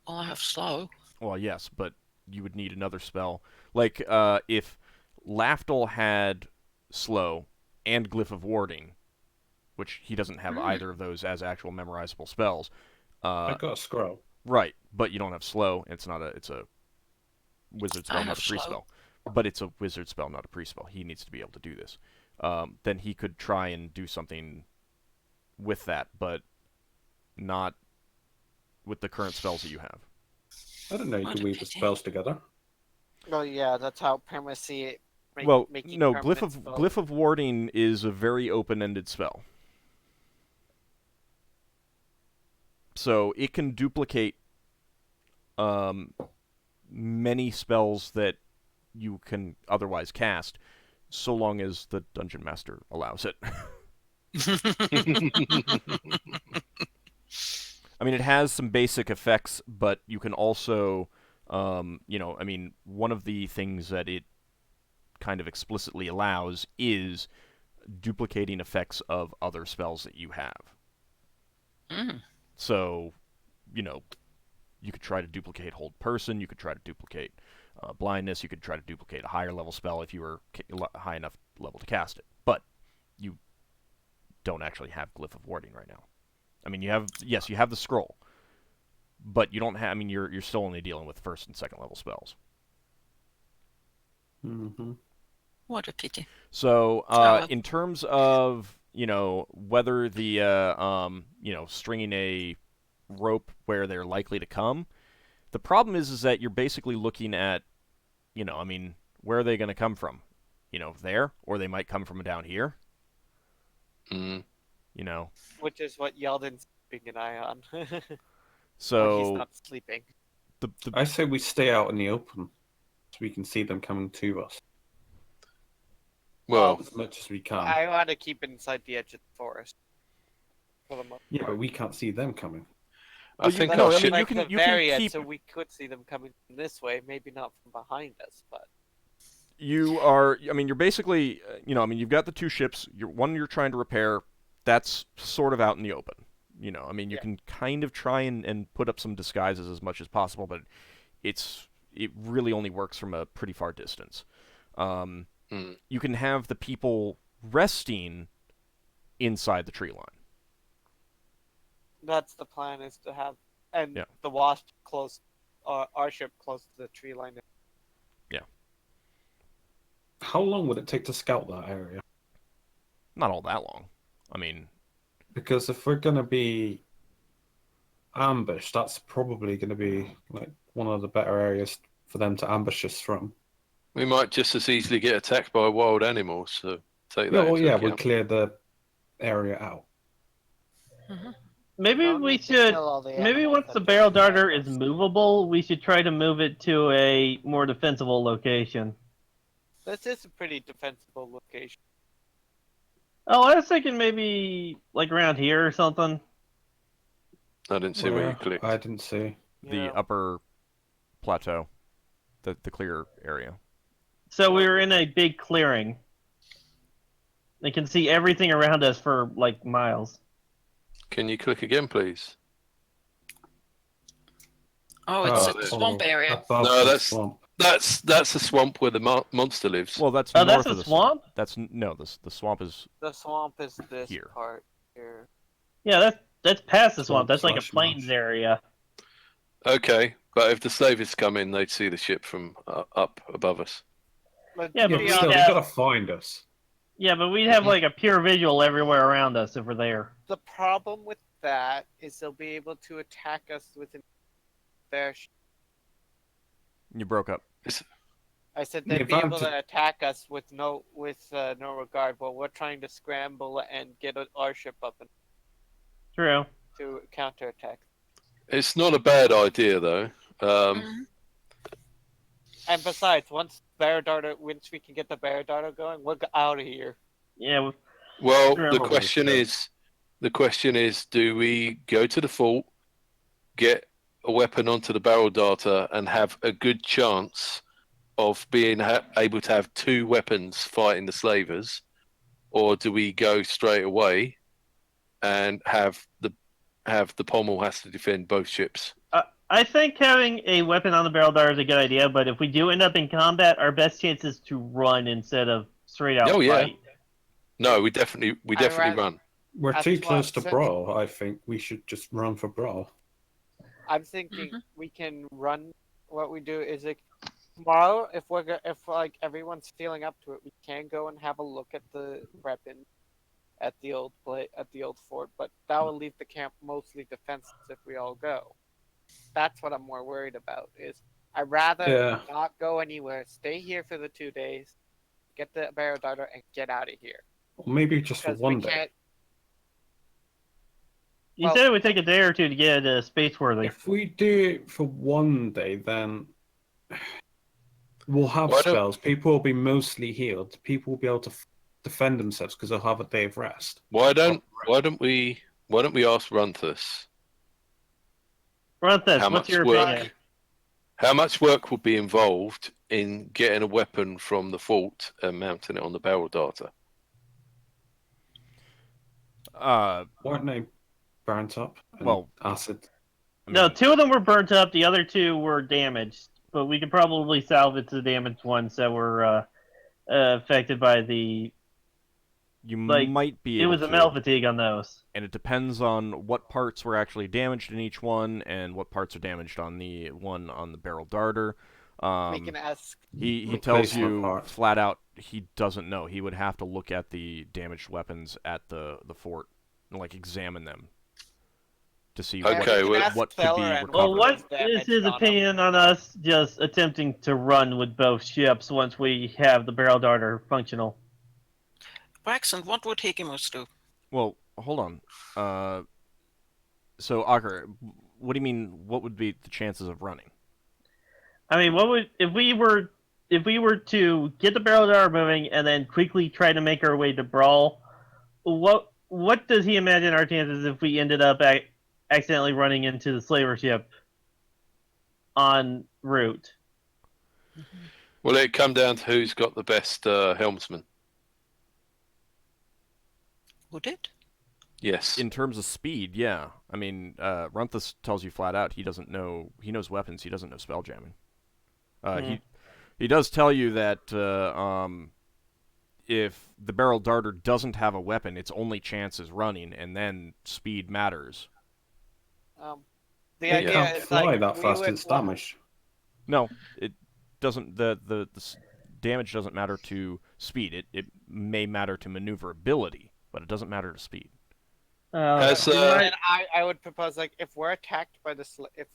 Well, I have slow. Well, yes, but you would need another spell. Like, if Lafdul had slow and Glyph of Warding, which he doesn't have either of those as actual memorizable spells. I got a scroll. Right, but you don't have slow. It's a wizard spell, I not have a priest slow. spell. But it's a wizard spell, not a priest spell. He needs to be able to do this. Then he could try and do something with that, but not with the current spells that you have. I don't know. You What can a weave the pity. spells together. Oh yeah, that's how permanency. Well, making no, permanent spells. Glyph of Warding is a very open-ended spell. So it can duplicate many spells that you can otherwise cast, so long as the dungeon master allows it. I mean, it has some basic effects, but you can also, one of the things that it kind of explicitly allows is duplicating effects of other spells that you have. Mm. So, you could try to duplicate Hold Person, you could try to duplicate Blindness, you could try to duplicate a higher level spell if you were high enough level to cast it. But you don't actually have Glyph of Warding right now. I mean, you have the scroll, but you don't have. I mean, you're still only dealing with first and second level spells. Mm-hmm. What a pity. So, Oh. in terms of whether the stringing a rope where they're likely to come, the problem is that you're basically looking at, where are they going to come from? There, or they might come from down here. Mm. Which is what Yeldan's keeping an eye on. So when he's not sleeping. I say we stay out in the open so we can see them coming to us Well, as much as we can. I want to keep it inside the edge of the forest. For the most Yeah, part. but we can't see them coming. I think no, our I mean, ship. you can vary it keep- so we could see them coming this way, maybe not from behind us, but you're basically, you've got the two ships. You're trying to repair. That's sort of out in the open. You Yeah. can kind of try and put up some disguises as much as possible, but it really only works from a pretty far distance. You can have the people resting inside the tree line. that's the plan, is to have Yeah. the wasp close, our ship close to the tree line. How long would it take to scout that area? Not all that long. I mean, Because if we're going to be ambushed, that's probably going to be like one of the better areas for them to ambush us from. We might just as easily get attacked by wild animals. So take that. Yeah, well, into yeah, account. we clear the area out. Mhm. Maybe don't we need to should. kill all the Maybe animals once that the just barrel attack darter is us. movable, we should try to move it to a more defensible location. This is a pretty defensible location. Oh, I was thinking maybe like around here or something. I didn't see where you Yeah, clicked. I didn't see. The Yeah. upper plateau, the clear area. So we were in a big clearing. They can see everything around us for like miles. Can you click again, please? Oh, it's Oh, a there. swamp area. Above No, the that's- swamp. That's the swamp where the monster lives. Well, that's Oh, north that's of a the swamp? That's no, the swamp is The swamp is this Here. part here. Yeah, that's past the swamp. Swamp That's like a slash plains marsh. area. Okay, but if the slavers come in, they'd see the ship from up above us. But Yeah, to Yeah, but be but still, honest, they gotta find us. Yeah, but we'd have like a pure visual everywhere around us if we're there. the problem with that is they'll be able to attack us with their. you broke up. I said The they'd be able advantage- to attack us with no regard, while we're trying to scramble and get our ship up and True. to counterattack. It's not a bad idea though. Mhm. And besides, once we can get the bear darter going, we're out of here. Yeah. Well, Sure, the I'm question is, do we go to the fort, get a weapon onto the barrel darter, and have a good chance of being able to have two weapons fighting the slavers, or do we go straight away and have the pommel has to defend both ships? I think having a weapon on the barrel darter is a good idea, but if we do end up in combat, our best chance is to run instead of straight out Oh, yeah. fight. No, we definitely run. We're That's too what- close to since- brawl. I think we should just run for brawl. I'm thinking we can run. What we do is like tomorrow, if like everyone's feeling up to it, we can go and have a look at the weapon at the old fort. But that will leave the camp mostly defenseless if we all go. That's what I'm more worried about. Is I'd rather not go anywhere, stay here for the 2 days, get the barrel darter, and get out of here. Or maybe just for Because one we day. can't. You Well- said it would take a day or two to get space worthy. If we do it for one day, then we'll have Why don't- spells. People will be mostly healed. People will be able to defend themselves because they'll have a day of rest. Why don't we ask Runthus Run this. how What's much your work opinion? how much work would be involved in getting a weapon from the fort and mounting it on the barrel darter? Weren't they burnt up? And Well- acid. I No, mean, 2 of them were burnt up. The other 2 were damaged, but we could probably salvage the damaged ones that were affected by the. you like, might be It able was a to, metal fatigue on those. and it depends on what parts were actually damaged in each one and what parts are damaged on the one on the barrel darter. We can ask. He Replace tells one you part. flat out he doesn't know. He would have to look at the damaged weapons at the fort and like examine them to see Okay, we can ask what could be Feller and recovered. Well, what Covered is damage his on 'em. opinion on us just attempting to run with both ships once we have the barrel darter functional? Braxon, what would Higgimus do? Well, hold on. So Ockar, what do you mean? What would be the chances of running? I mean, what would if we were to get the barrel darter moving and then quickly try to make our way to brawl? What does he imagine our chances if we ended up accidentally running into the slaver ship en route? Will it come down to who's got the best helmsman? Would it? Yes. In terms of speed, yeah. I mean, Runthus tells you flat out he doesn't know. He knows weapons. He doesn't know spelljamming. He does tell you that if the barrel darter doesn't have a weapon, its only chance is running, and then speed matters. The It idea can't is fly like that we fast. would It's damaged. No, it doesn't. The damage doesn't matter to speed. It may matter to maneuverability, but it doesn't matter to speed. Has, And I would propose like if we're attacked by if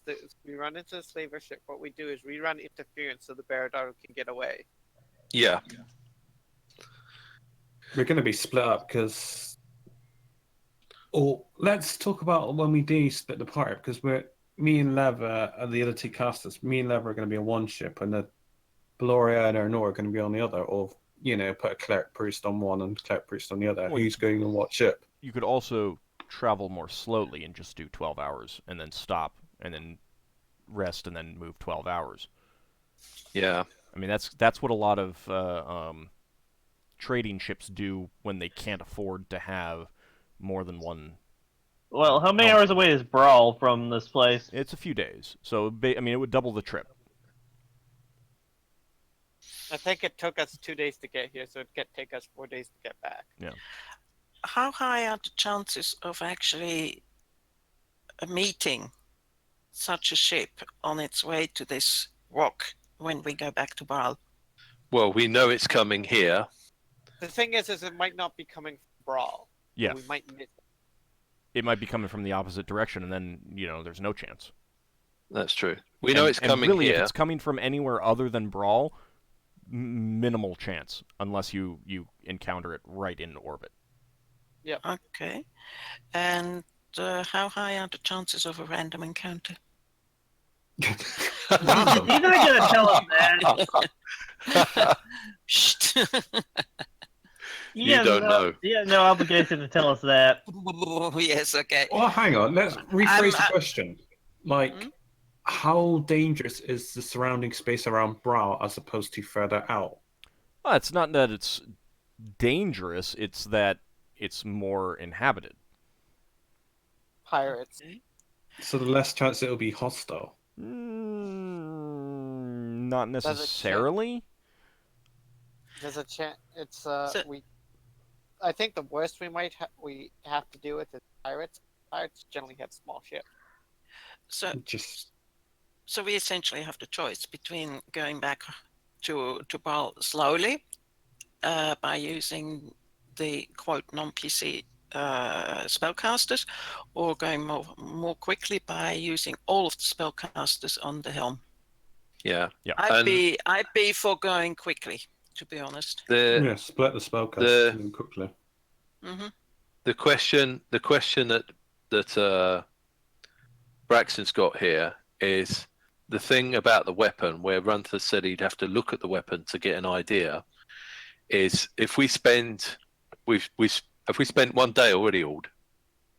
we run into the slaver ship, what we do is we run interference so the barrel darter can get away. Yeah. We're going to be split up because Or let's talk about when we do split the party, because me and Lever are the other two casters. Me and Lever are going to be on one ship, and the Gloria and Nora are going to be on the other. Or put a cleric priest on one and cleric priest on the other. Well, Who's going on what ship? You could also travel more slowly and just do 12 hours and then stop and then rest and then move 12 hours. Yeah. I mean, that's what a lot of trading ships do when they can't afford to have more than one. Well, how many hours away is Brawl from this place? It's a few days, so I mean, it would double the trip. I think it took us 2 days to get here, so it'd take us 4 days to get back. Yeah. How high are the chances of actually meeting such a ship on its way to this rock when we go back to Baal? Well, we know it's coming here. The thing is it might not be coming from Brawl. Yeah. We might miss it. It might be coming from the opposite direction, and then there's no chance. That's true. We know it's coming really, here. If it's coming from anywhere other than Brawl, minimal chance, unless you encounter it right in orbit. Yep. Okay. And how high are the chances of a random encounter? Random. He's not gonna tell us that. Shh. He You has don't know. He has no obligation to tell us that. Yes, okay. Well, hang on. Let's rephrase the I- question. Like, Hmm? how dangerous is the surrounding space around Brow as opposed to further out? Well, it's not that it's dangerous; it's that it's more inhabited. Pirates. So the less chance it'll be hostile. Not it necessarily. There's a chance. It's So- I think the worst we have to deal with is pirates. Pirates generally have small ships. Just So we essentially have the choice between going back to Baal slowly by using the quote non-PC spellcasters, or going more quickly by using all of the spellcasters on the helm. Yeah. I'd be for going quickly, to be honest. split the spellcast quickly. Hmm. The question that Braxton's got here is the thing about the weapon, where Runther said he'd have to look at the weapon to get an idea. Is if we spend have we spent 1 day already, Ald?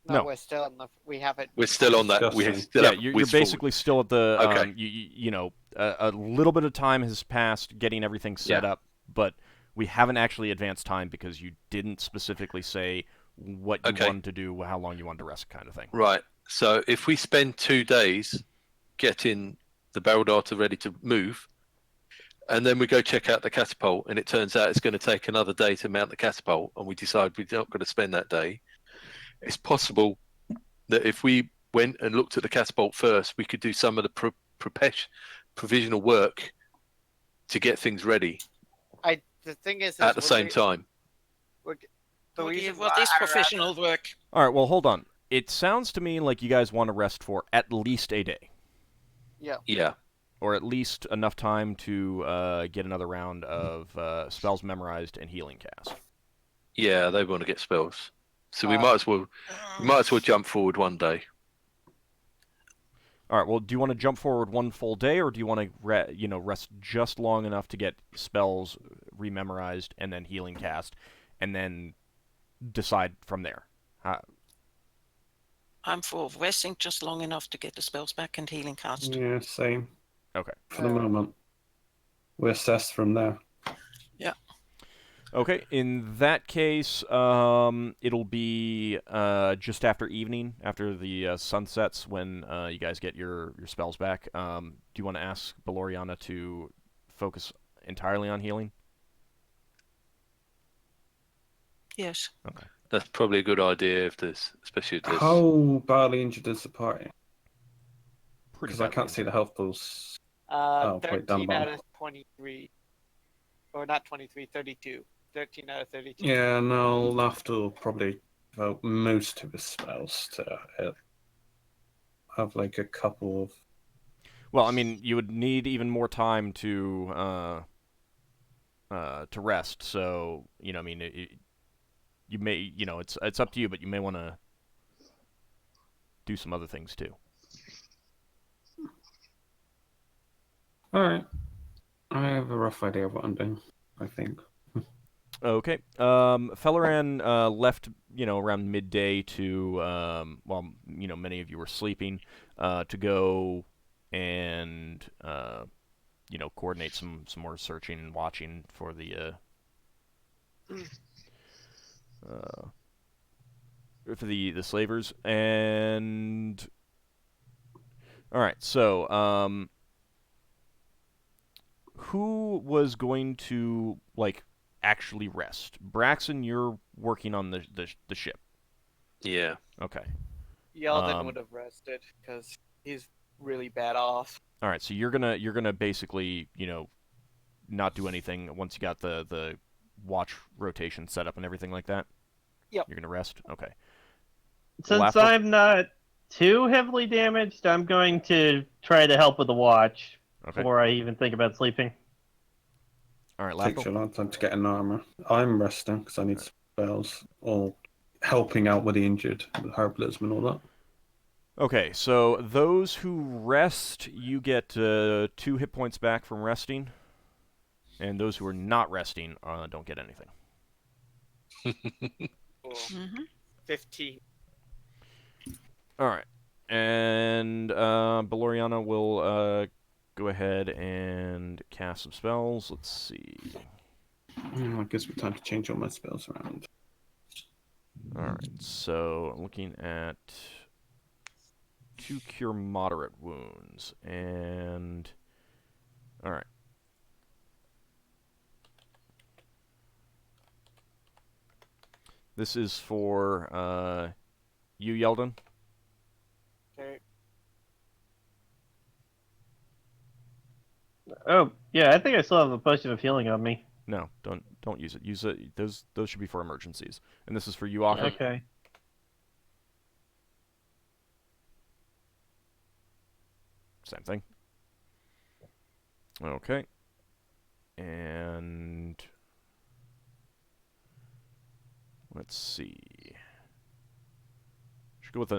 No. We're still on the. We haven't. We're still on that. We Disgusting. still Yeah, have you're Whiz basically still at the. Okay. A little bit of time has passed getting everything set Yeah. up, but we haven't actually advanced time because you didn't specifically say what you Okay. wanted to do, how long you wanted to rest, kind of thing. Right. So if we spend 2 days getting the barrel darter ready to move, and then we go check out the catapult, and it turns out it's going to take another day to mount the catapult, and we decide we're not going to spend that day, it's possible that if we went and looked at the catapult first, we could do some of the provisional work to get things ready The thing is at the same time. The reason What why is I rather- professional work? All right, well, hold on. It sounds to me like you guys want to rest for at least a day, Yeah. or at least enough time to get another round of spells memorized and healing cast. Yeah, they want to get spells. So we Uh, might as well jump forward 1 day. All right. Well, do you want to jump forward 1 full day, or do you want to rest just long enough to get spells rememorized and then healing cast, and then decide from there? I'm for resting just long enough to get the spells back and healing cast. Yeah, same. Okay. For the moment, we'll assess from there. Okay. In that case, it'll be just after evening, after the sun sets, when you guys get your spells back. Do you want to ask Beloriana to focus entirely on healing? Yes. Okay. That's probably a good idea especially if there's. How badly injured is the party? Pretty Because I badly can't see the health pools. Wait, down the 13 out bottom. of 23. Or not 23, 32. 13 out of 32. Yeah, no, Lafdul probably devote most of his spells to it. Have like a couple of. Well, I mean, you would need even more time to rest. So, I mean, you may, it's up to you, but you may want to do some other things too. Alright. I have a rough idea of what I'm doing, I think. Okay. Felleran left, around midday to, well, many of you were sleeping, to go and, coordinate some more searching and watching for the, slavers. And, all right, so, who was going to, actually rest? Braxon, you're working on the ship. Yeah. Okay. Yeldan would have rested because he's really bad off. All right, so you're gonna basically, not do anything once you got the watch rotation set up and everything like that. Yep. You're gonna rest. Okay. Since Lafdul? I'm not too heavily damaged, I'm going to try to help with the watch Okay. before I even think about sleeping. All right, Takes you a Lafdul. long time to get an armor. I'm resting because I need spells or helping out with the injured, with herbalism and all that. Okay, so those who rest, you get 2 hit points back from resting, and those who are not resting don't get anything. Cool. Mm-hmm. 15. All right, and Beloriana will go ahead and cast some spells. Let's see. It gives me time to change all my spells around. All right, so looking at 2 cure moderate wounds, and all right. This is for you, Yeldan. Okay. Oh, yeah, I think I still have a potion of healing on me. No, don't use it. Use it. Those should be for emergencies. And this is for you, Ockar. Okay. Same thing. Okay. And let's see. Should go with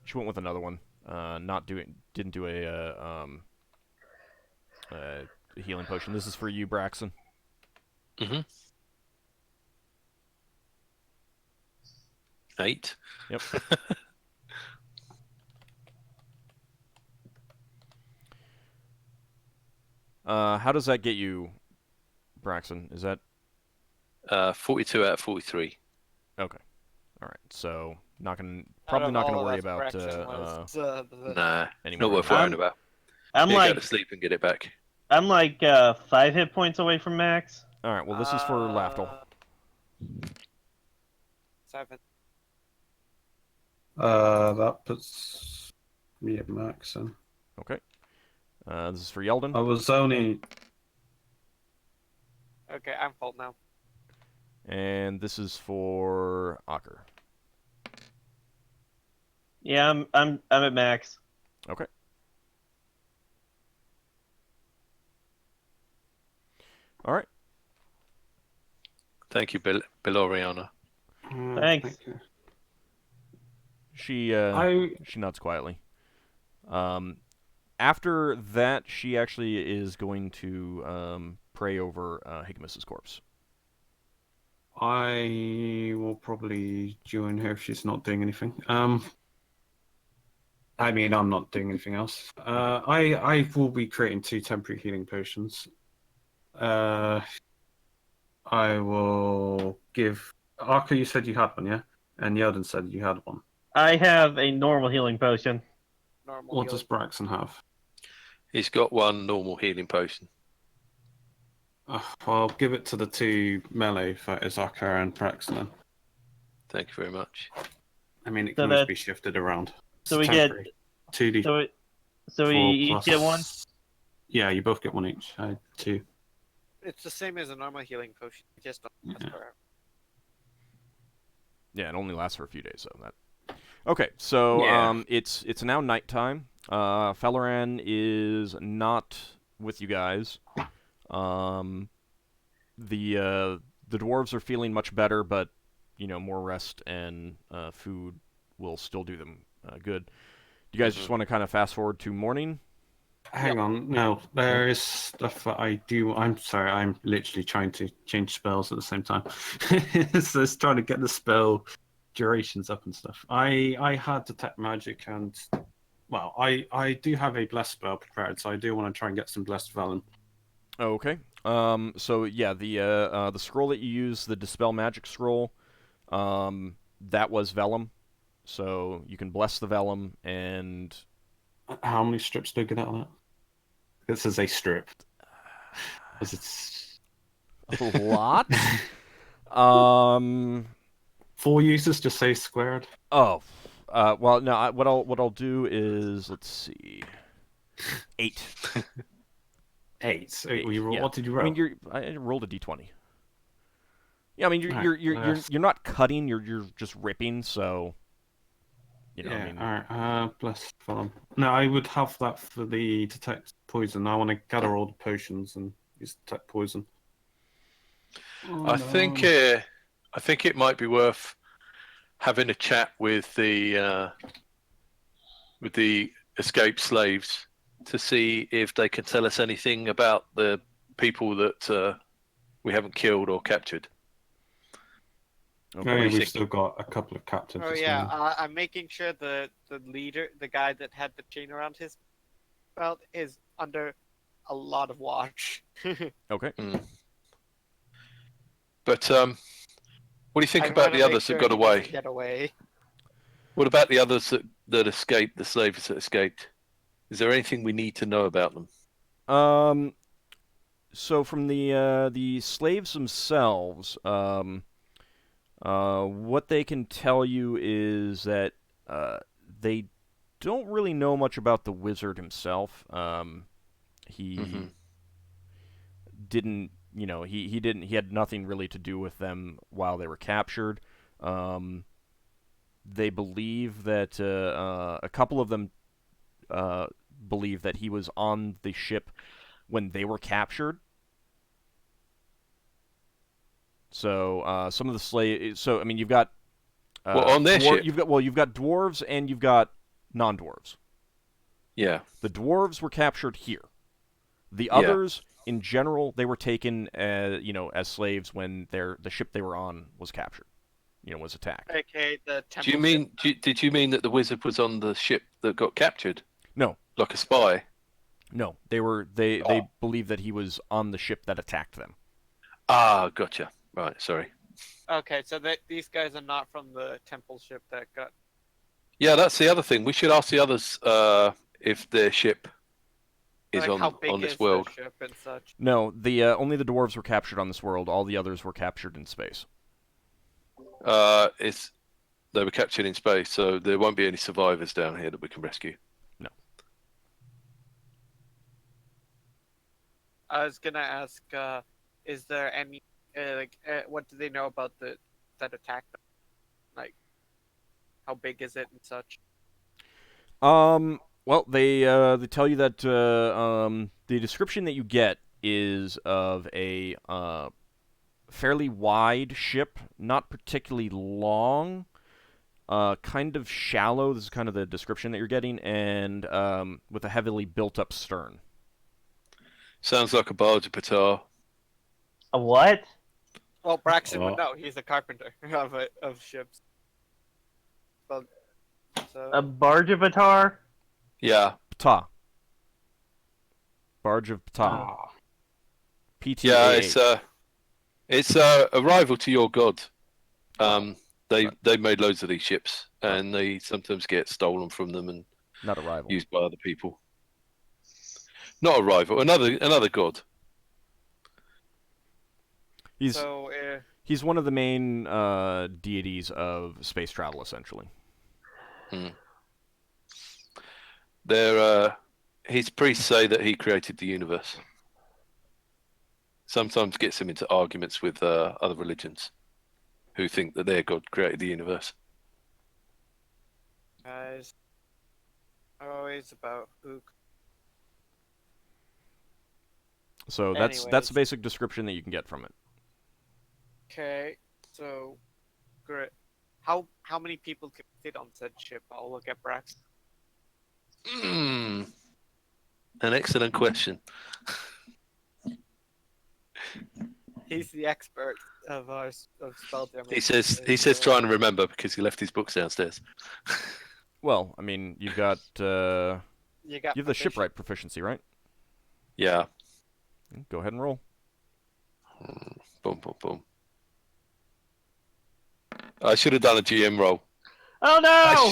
she went with another one. Didn't do a healing potion. This is for you, Braxon. Mm-hmm. 8. Yep. How does that get you, Braxon? Is that 42 out of 43. okay? All right. So probably Out not of gonna all worry of us, about Braxton was, Nah, anymore. not worth worrying about. I'm Yeah, go like to sleep and get it back. I'm like 5 hit points away from max. All right. Well, this is for Lafdul. 7. That puts me at max. And Okay. This is for Yeldan. I was only. Okay, I'm full now. And this is for Ockar. Yeah, I'm at max. Okay. All right. Thank you, Beloriana. Thanks. Thank you. She I she nods quietly. After that, she actually is going to pray over Higgimus's corpse. I will probably join her if she's not doing anything. I mean, I'm not doing anything else. I will be creating 2 temporary healing potions. I will give Arca. You said you had one, yeah, and Yeldan said you had one. I have a normal healing potion. Normal. What heal. does Braxon have? He's got 1 normal healing potion. I'll give it to the 2 melee fighters, Arca and Braxon. Then. Thank you very much. I mean, it So can always that- be shifted around. So It's we get temporary. 2d. so we 4 each plus- get one. Yeah, you both get 1 each. I had 2. It's the same as a normal healing potion. It just don't last Yeah. forever. Yeah, it only lasts for a few days, so that. Okay, so Yeah. it's now nighttime. Felleran is not with you guys. The dwarves are feeling much better, but more rest and food will still do them Good. Do you guys just want to kind of fast forward to morning? Hang on, no, there is stuff that I do. I'm sorry, I'm literally trying to change spells at the same time. So it's trying to get the spell durations up and stuff. I had detect magic and well, I do have a blessed spell prepared, so I do want to try and get some blessed vellum. Okay. So yeah, the scroll that you use, the dispel magic scroll, that was vellum. So you can bless the vellum and How many strips do I get out of that? This is a strip. Because it's a lot. um. 4 uses, just say squared. Oh. Well, no. What I'll do is let's see. 8. 8. So 8, what did you roll? I mean, I rolled a d20. Yeah, I mean, Alright, you're not cutting. You're just ripping. So. You know, yeah, I mean, alright, bless vellum. No, I would have that for the detect poison. I want to gather all the potions and use detect poison. I think it might be worth having a chat with the escaped slaves to see if they can tell us anything about the people that we haven't killed or captured. okay. Oh, yeah, do you we've think? still got a couple of captives. Oh as yeah, well. I'm making sure the leader, the guy that had the chain around his belt, is under a lot of watch. Okay. But what do you think I about wanna the make others sure that got he doesn't away? Get away. What about the others that escaped, the slaves that escaped? Is there anything we need to know about them? So from the slaves themselves, what they can tell you is that they don't really know much about the wizard himself. He didn't, he didn't, he had nothing really to do with them while they were captured. They believe that a couple of them believe that he was on the ship when they were captured. So some of the slaves. So I mean, you've got Well, on their ship. You've got dwarves and you've got non-dwarves. Yeah. The dwarves were captured here. The Yeah. others, in general, they were taken, as slaves when the ship they were on was captured. Was attacked. Okay, the temple. Do you mean? Did you mean that the wizard was on the ship that got captured? No. Like a spy? No, they believe that he was on the ship that attacked them. Ah, gotcha. Right, sorry. Okay, so these guys are not from the temple ship that got. Yeah, that's the other thing. We should ask the others if their ship is Like, how big on this is world. the ship and such? No, the only the dwarves were captured on this world. All the others were captured in space. They were captured in space, so there won't be any survivors down here that we can rescue. No. I was gonna ask, is there any what do they know about that attack? Like, how big is it and such? Well, they tell you that the description that you get is of a fairly wide ship, not particularly long, kind of shallow. This is kind of the description that you're getting, and with a heavily built-up stern. Sounds like a barge Patar. A what? Well, Braxon Oh. would know. He's a carpenter of ships. But, so A barge avatar? Yeah. Ptah. Barge of Ptah. Ah. PTA. Yeah, it's a rival to your god. They made loads of these ships, and they sometimes get stolen from them and Not a rival. used by other people. Not a rival, another god. He's so he's one of the main deities of space travel, essentially. His priests say that he created the universe. Sometimes gets him into arguments with other religions, who think that their god created the universe. guys, always about who. So that's Anyways. the basic description that you can get from it. Okay, so great. how many people can fit on said ship? I'll look at Braxon. An excellent question. He's the expert of Spelljammer. He says trying to remember because he left his books downstairs. Well, I mean, you've got You you got have the shipwright proficiency, right? Yeah. Go ahead and roll. Boom, boom, boom. I should have done a GM roll. Oh no!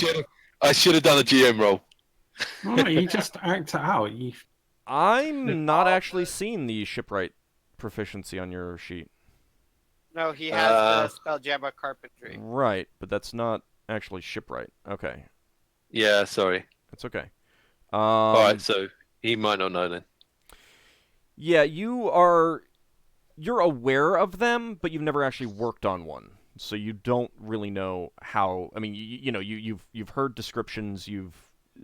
I should have done a GM roll. No, you just act it out. I'm not actually seeing the shipwright proficiency on your sheet. No, he has the Spelljammer carpentry. Right, but that's not actually shipwright. Okay, Yeah, sorry. that's okay. All right, so he might not know then. Yeah, you're aware of them, but you've never actually worked on one, so you don't really know how. I mean, you've heard descriptions, you've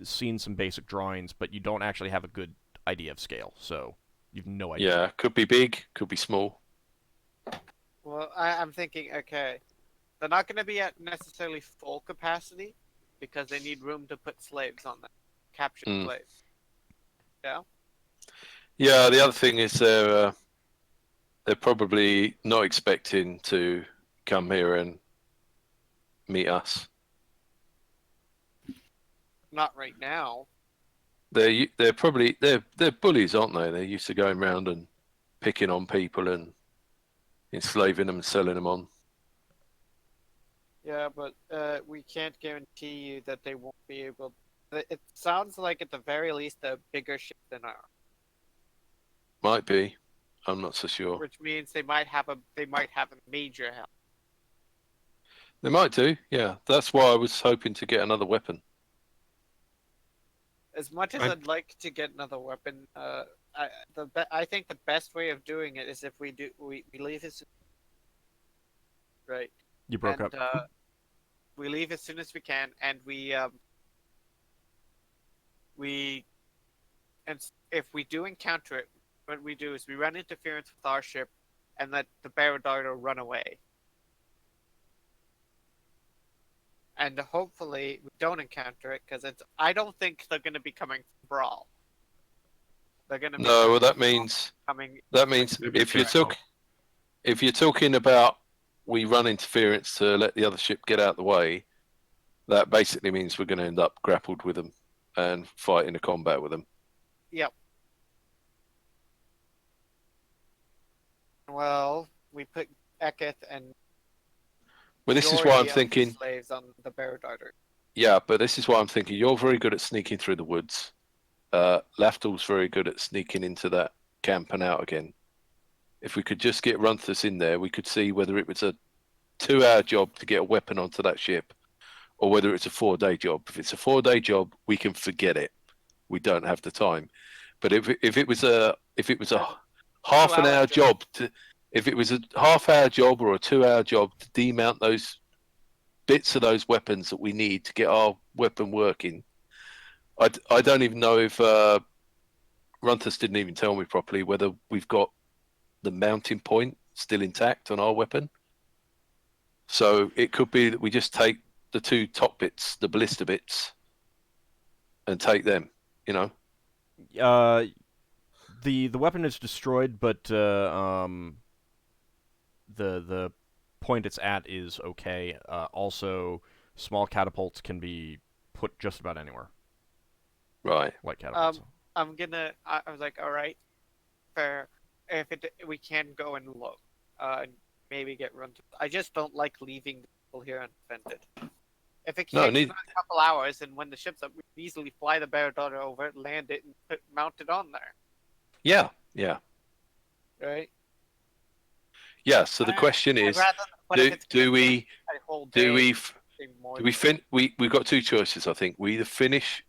seen some basic drawings, but you don't actually have a good idea of scale, so you've no idea. Yeah, could be big, could be small. Well, I'm thinking, okay, they're not going to be at necessarily full capacity because they need room to put slaves on them, captured slaves. Yeah. Yeah, the other thing is they're probably not expecting to come here and meet us. Not right now. They're bullies, aren't they? They're used to going around and picking on people and enslaving them and selling them on. Yeah, but we can't guarantee you that they won't be able. It sounds like at the very least a bigger ship than ours. Might be. I'm not so sure. Which means they might have a major help. They might do. Yeah, that's why I was hoping to get another weapon. As much as I'd like to get another weapon, I think the best way of doing it is if we leave this. Right. You broke up. We leave as soon as we can, and if we do encounter it, what we do is we run interference with our ship, and let the Barodardo run away. And hopefully we don't encounter it, because I don't think they're going to be coming from Brawl. They're going to be No, well that means if you're talking about we run interference to let the other ship get out of the way, that basically means we're going to end up grappled with them and fight in a combat with them. Yep. Well, we put Eketh and Well, this is why I'm majority of the thinking. slaves on the Barodardo. Yeah, but this is why I'm thinking. You're very good at sneaking through the woods. Lafdul's very good at sneaking into that camp and out again. If we could just get Runthus in there, we could see whether it was a 2-hour job to get a weapon onto that ship, or whether it's a 4-day job. If it's a 4-day job, we can forget it. We don't have the time. But if it was a half an hour job if it was a half-hour job or a 2-hour job to demount those bits of those weapons that we need to get our weapon working, I don't even know if Runthus didn't even tell me properly whether we've got the mounting point still intact on our weapon. So it could be that we just take the 2 top bits, the ballista bits, and take them. You know. The weapon is destroyed, but the point it's at is okay. Also, small catapults can be put just about anywhere. Right. Light catapults. I was like, all right, fair. If we can go and look, maybe get run. I just don't like leaving people here undefended. If it takes a couple hours, and when the ship's up, we can easily fly the Barodardo over it, land it, and mount it on there. Yeah. Yeah. Right. Yeah. So the question is, we've got 2 choices. I think we either finish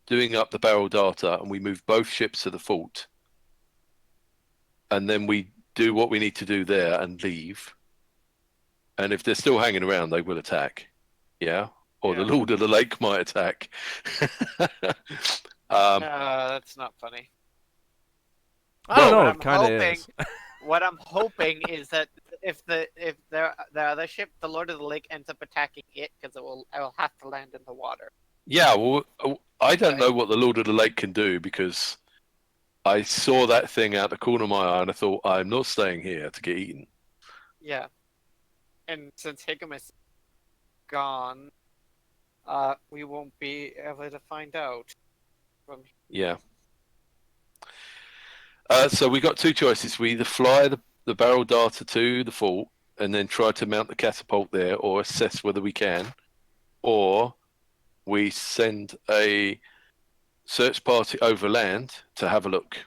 doing up the barrel data and we move both ships to the fort, and then we do what we need to do there and leave. And if they're still hanging around, they will attack. Yeah. Or the Lord of the Lake might attack. That's not funny. I don't know. It kind of is. What I'm hoping is that if the other ship, the Lord of the Lake, ends up attacking it because it will have to land in the water. Yeah, well, I don't know what the Lord of the Lake can do because I saw that thing out the corner of my eye and I thought, I'm not staying here to get eaten. Yeah. And since Higgimus is gone, we won't be able to find out. Yeah. So we got two choices. We either fly the barrel darter to the fort and then try to mount the catapult there or assess whether we can, or we send a search party overland to have a look.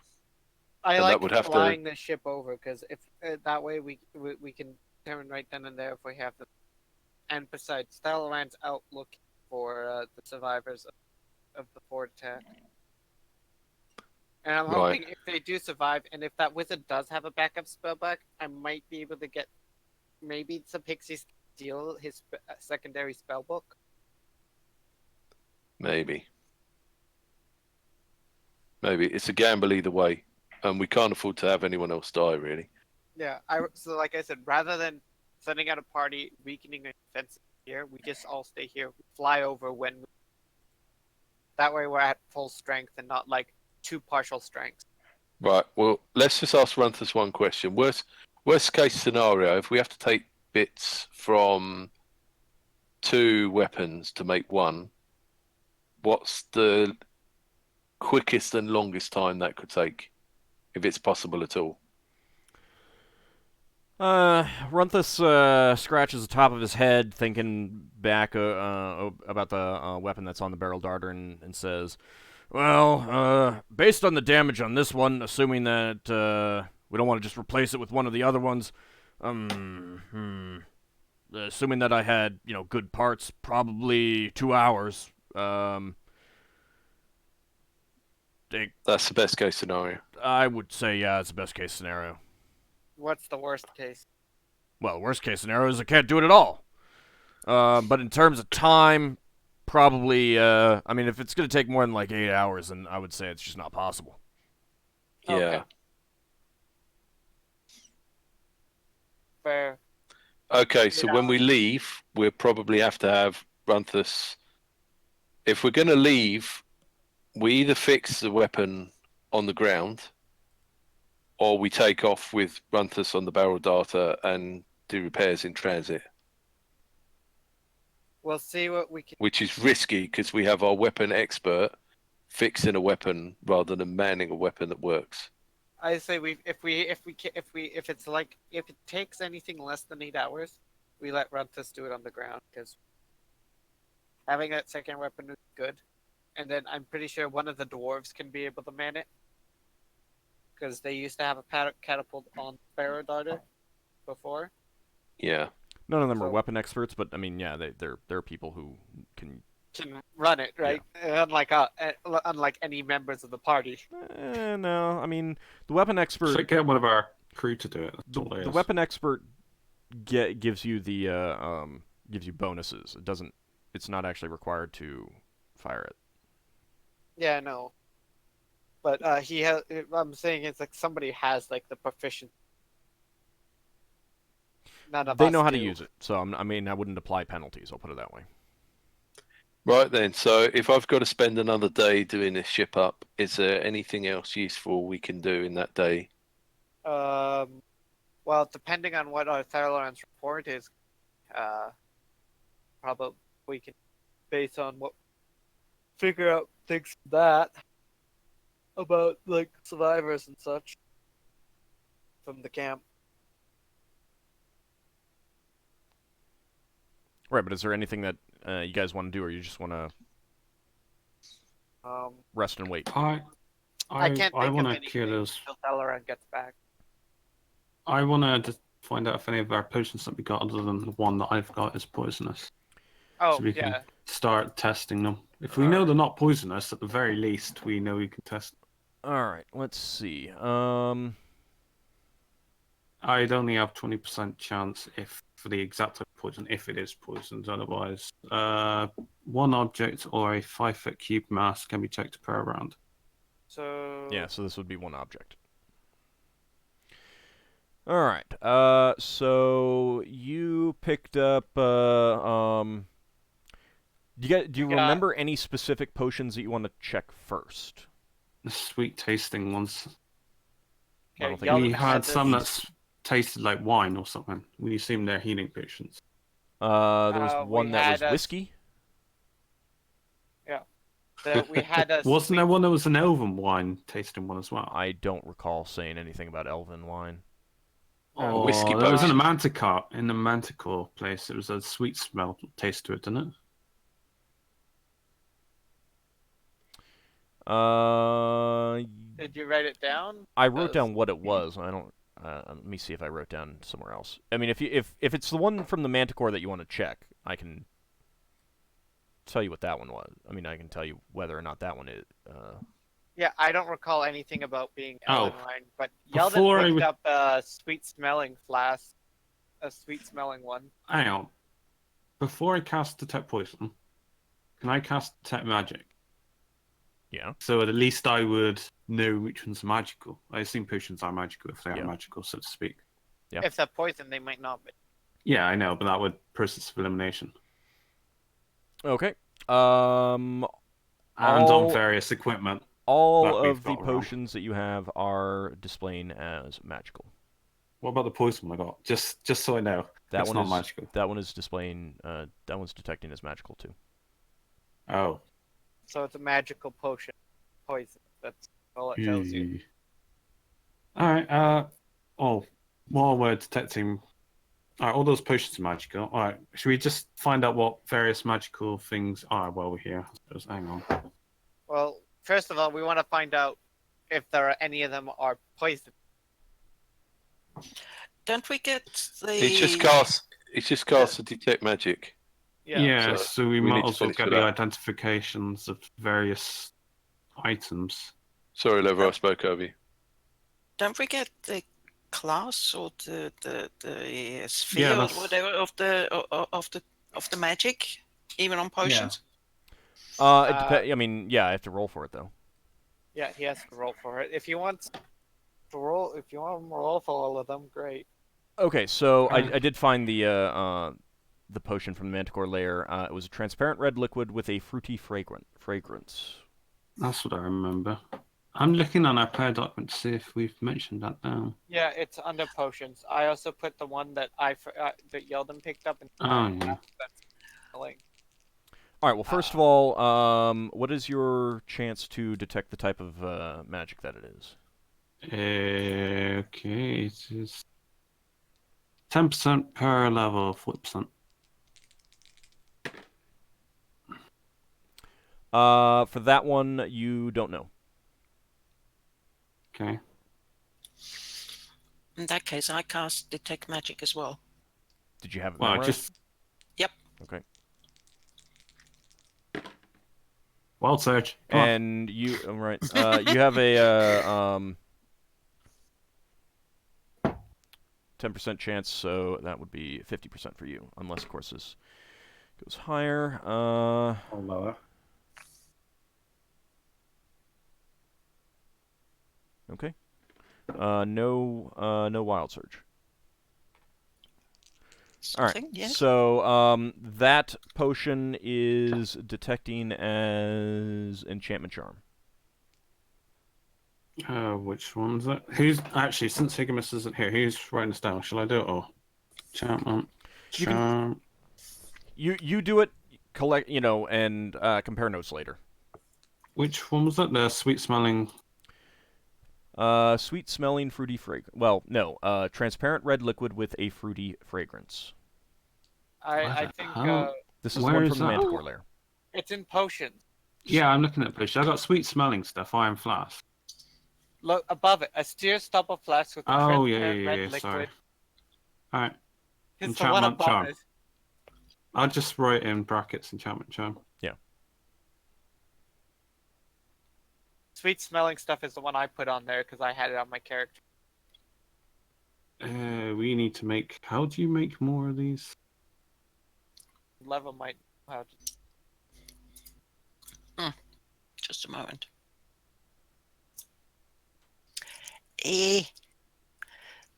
I And like that would have flying the ship over because if that way we can determine right then and there if we have them. And besides, Stalaran's out looking for the survivors of the fort attack. And I'm hoping if they do survive, and if that wizard does have a backup spell back, I might be able to get maybe some pixies steal his secondary spell book. Maybe. It's a gamble either way, and we can't afford to have anyone else die, really. Yeah, so like I said, rather than sending out a party, weakening the defense here, we just all stay here, fly over when we... That way we're at full strength and not like two partial strengths. Right, well, let's just ask Runthus one question. Worst case scenario, if we have to take bits from 2 weapons to make 1, what's the quickest and longest time that could take, if it's possible at all? Runthus scratches the top of his head, thinking back about the weapon that's on the barrel darter, and says, "Well, based on the damage on this one, assuming that we don't want to just replace it with one of the other ones, assuming that I had, good parts, probably 2 hours. That's the best case scenario. I would say, yeah, it's the best case scenario. What's the worst case? Well, worst case scenario is I can't do it at all. But in terms of time, probably, if it's going to take more than like 8 hours, then I would say it's just not possible. Yeah. Okay. Fair. Okay, so when we leave, we'll probably have to have Runthus. If we're going to leave, we either fix the weapon on the ground, or we take off with Runthus on the barrel darter and do repairs in transit. We'll see what we can. Which is risky because we have our weapon expert fixing a weapon rather than manning a weapon that works. I say if it takes anything less than 8 hours, we let Runthus do it on the ground because having that second weapon is good. And then I'm pretty sure one of the dwarves can be able to man it because they used to have a catapult on barrel darter before. Yeah. None of them are weapon experts, but yeah, they're people who can run it, right? Yeah. Unlike any members of the party. No, the weapon expert. So get one of our crew to do it. The weapon expert gives you gives you bonuses. It's not actually required to fire it. Yeah, I know. But he has. I'm saying it's like somebody has like the proficiency. They know how to use it, so I wouldn't apply penalties. I'll put it that way. Right then, so if I've got to spend another day doing this ship up, is there anything else useful we can do in that day? Well, depending on what our Thalaran's report is, probably we can, based on what, figure out things that about like survivors and such from the camp. Right, but is there anything that you guys want to do, or you just want to rest and wait? I can't think of anything until Thalaran gets back. I want to just find out if any of our potions that we got, other than the one that I've got, is poisonous. Oh, so we can start testing them. If we know they're not poisonous, at the very least, we know we can test them. All right, let's see. I'd only have 20% chance for the exact type of poison, if it is poisoned. Otherwise, one object or a 5-foot cube mass can be checked per round. So yeah, so this would be one object. All right. So you picked up. Do you got- remember any specific potions that you want to check first? The sweet tasting ones. I don't Okay, think We Yeldan had some this. that's tasted like wine or something. We assume they're healing potions. There was we one that was had a- whiskey. We had a Wasn't there sweet- one that was an elven wine tasting one as well? I don't recall saying anything about elven wine. Oh, Whiskey there was in potion. a manticore in the manticore place. It was a sweet smell taste to it, didn't it? Did you write it down? I wrote Because- down what it was. I don't. Let me see if I wrote down somewhere else. I mean, if it's the one from the Manticore that you want to check, I can tell you what that one was. I mean, I can tell you whether or not that one is. Yeah, I don't recall anything about being Oh. Elven wine, but Before I Yeldan picked would- up a sweet smelling flask, a sweet smelling one. Hang on. Before I cast Detect Poison, can I cast Detect Magic? Yeah. So at least I would know which ones are magical. I assume potions are magical if they Yeah. are magical, so to speak. Yeah. If they're poison, they might not be. Yeah, I know, but that would process of elimination. Okay. And All- on various equipment. All That we've of the got around. potions that you have are displaying as magical. What about the poison I got? Just so I know. That it's one not is magical. That one is displaying. That one's detecting as magical too. Oh. So it's a magical potion. Poison. That's all it tells you. Alright, while we're detecting all those potions are magical. Alright, should we just find out what various magical things are while we're here? I suppose. Hang on. Well, first of all, we want to find out if there are any of them are poison. Don't we get the? It's just cast a detect magic. Yeah, so so we we might need to also finish get with the that. identifications of various items. Sorry, Lever, I spoke over you. Don't we get the class or the sphere or that's- whatever of the magic, even on potions? I mean, yeah, I have to roll for it though. Yeah, he has to roll for it. If you want to roll, if you want him to roll for all of them, great. Okay, so I did find the potion from the Manticore lair. It was a transparent red liquid with a fruity fragrance. That's what I remember. I'm looking on our player document to see if we've mentioned that down. Yeah, it's under potions. I also put the one that that Yeldan picked up. Oh, yeah. That's smelling. All right. Well, first of all, what is your chance to detect the type of magic that it is? Okay, it is 10% per level, 40%. For that one, you don't know. Okay. In that case, I cast detect magic as well. Did you have it Well, memorized? just Yep. Okay. wild search. Come on. And you, right? You have a 10% chance, so that would be 50% for you, unless, of course, this goes higher. Or lower. Okay. No wild surge. All right. Something, yes. So that potion is detecting as enchantment charm. Which one's it? Who's actually, since Higgimus isn't here, who's writing this down? Shall I do it or enchantment? You can- Charm. You do it, collect, and compare notes later. Which one was it? The sweet smelling. Sweet smelling, fruity fragrance. Well, no. Transparent red liquid with a fruity fragrance. I think How- This is Where the one is from the that? Manticore lair. it's in potions. Yeah, I'm looking at potions. I got sweet smelling stuff. Iron flask. Look above it. A steer stopper flask with a Oh yeah, transparent red yeah. liquid. Sorry. All right. It's the one Enchantment above charm. it. I'll just write in brackets enchantment charm. Sweet smelling stuff is the one I put on there because I had it on my character. We need to make. How do you make more of these? Level might know how to. Just a moment.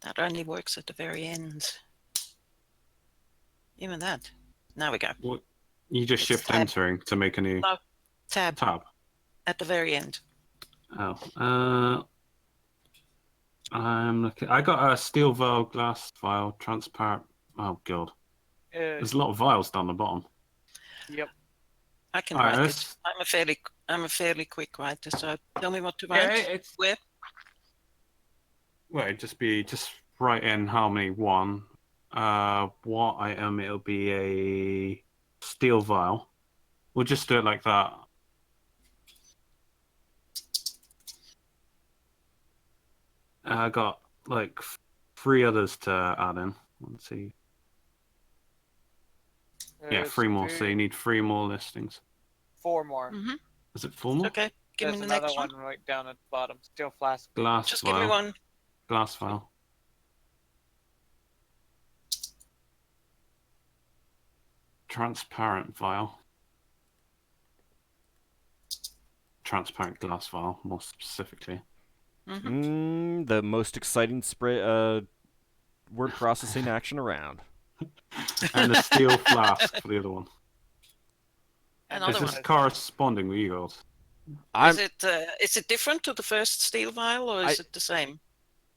That only works at the very end. Even that. Now we go. What? You just It's shift tab. entering to make a new No, tab tab. at the very end. Oh. I'm looking. I got a steel vial, glass vial, transparent. Oh god, there's a lot of vials down the bottom. Yep. I can Alright, write let's- it. I'm a fairly quick writer, so tell me what to Yeah, write. it's Where? well, just write in how many one. What item? It'll be a steel vial. We'll just do it like that. I got like 3 others to add in. Let's see. Yeah, 3 more. So you need 3 more listings. 4 more. Mm-hmm. Is it 4 more? Okay, give There's me the another next one. right down at the bottom. Steel flask. Glass Just vial. give me one. Glass vial. Transparent vial. Transparent glass vial, more specifically. Mm-hmm. The most exciting word processing action around. And a steel flask for the other one. Another Is one. this corresponding with you guys? Is it different to the first steel vial, or is it the same?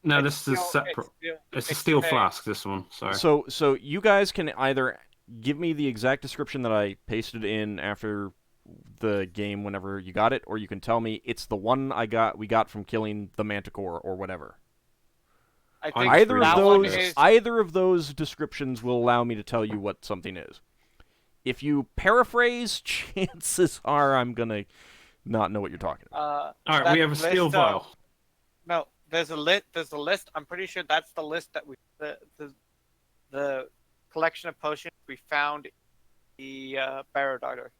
No, It's this is steel- separate. It's a it's steel okay. flask, this one. Sorry. So you guys can either give me the exact description that I pasted in after the game whenever you got it, or you can tell me it's the one we got from killing the manticore or whatever. I think Either that of one those is either of those descriptions will allow me to tell you what something is. If you paraphrase, chances are I'm gonna not know what you're talking about. All right, that we have a steel list, vial. No, there's a list. I'm pretty sure that's the list that the collection of potions we found in the barrow darter.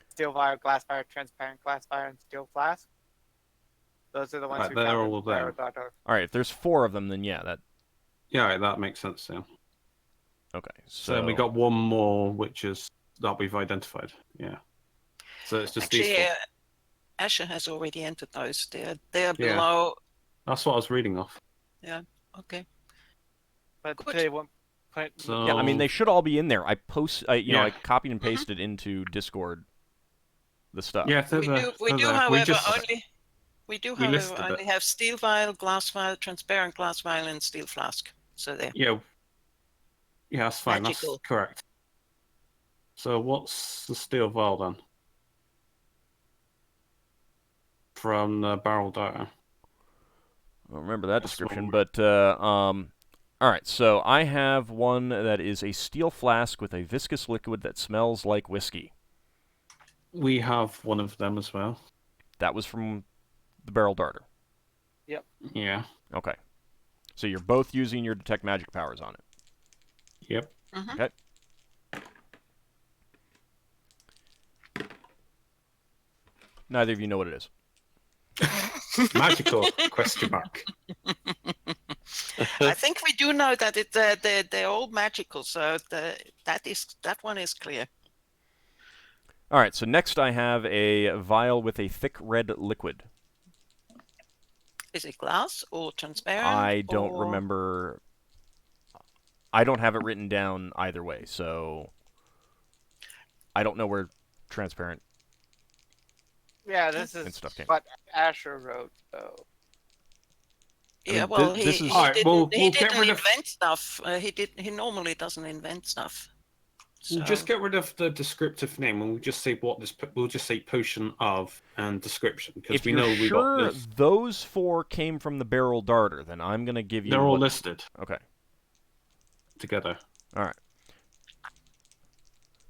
Steel vial, glass vial, transparent glass vial, and steel flask. Those are the ones Right, we they're found all in the barrow there. darter. All right, if there's 4 of them, then yeah, that Yeah, right, that makes sense. Yeah. okay. So we got one more, which is that we've identified. Yeah. So it's just Actually, these 4. Asher has already entered those. They're Yeah. below. That's what I was reading off. Okay. But Good. they won't put. So Yeah, I mean they should all be in there. I Yeah. copied and pasted into Discord the stuff. yeah, they're We there, do, they're there. however, We however, listed only it. have steel vial, glass vial, transparent glass vial, and steel flask. So there. Yeah, that's fine. Magical. That's correct. So what's the steel vial then? From the barrel data. I don't remember that That's description, what but all right. So I have one that is a steel flask with a viscous liquid that smells like whiskey. We have one of them as well. That was from the barrel darter. Yeah. Okay. So you're both using your detect magic powers on it. Yep. Mhm. Okay. Neither of you know what it is. Magical question mark. I think we do know that they're all magical, so that one is clear. All right. So next I have a vial with a thick red liquid. Is it glass or transparent? I don't or... remember. I don't have it written down either way, so I don't know where transparent Yeah, this and is stuff came. what Asher wrote. So Yeah, mean, well, this is- he Alright, didn't, we'll he get didn't rid of- invent stuff. He normally doesn't invent stuff. So, We'll just get rid of the descriptive name, and we'll just say we'll just say potion of and description because If we you're know we got sure this. those 4 came from the barrel darter, then I'm gonna give you. They're all what- listed Okay. together. All right.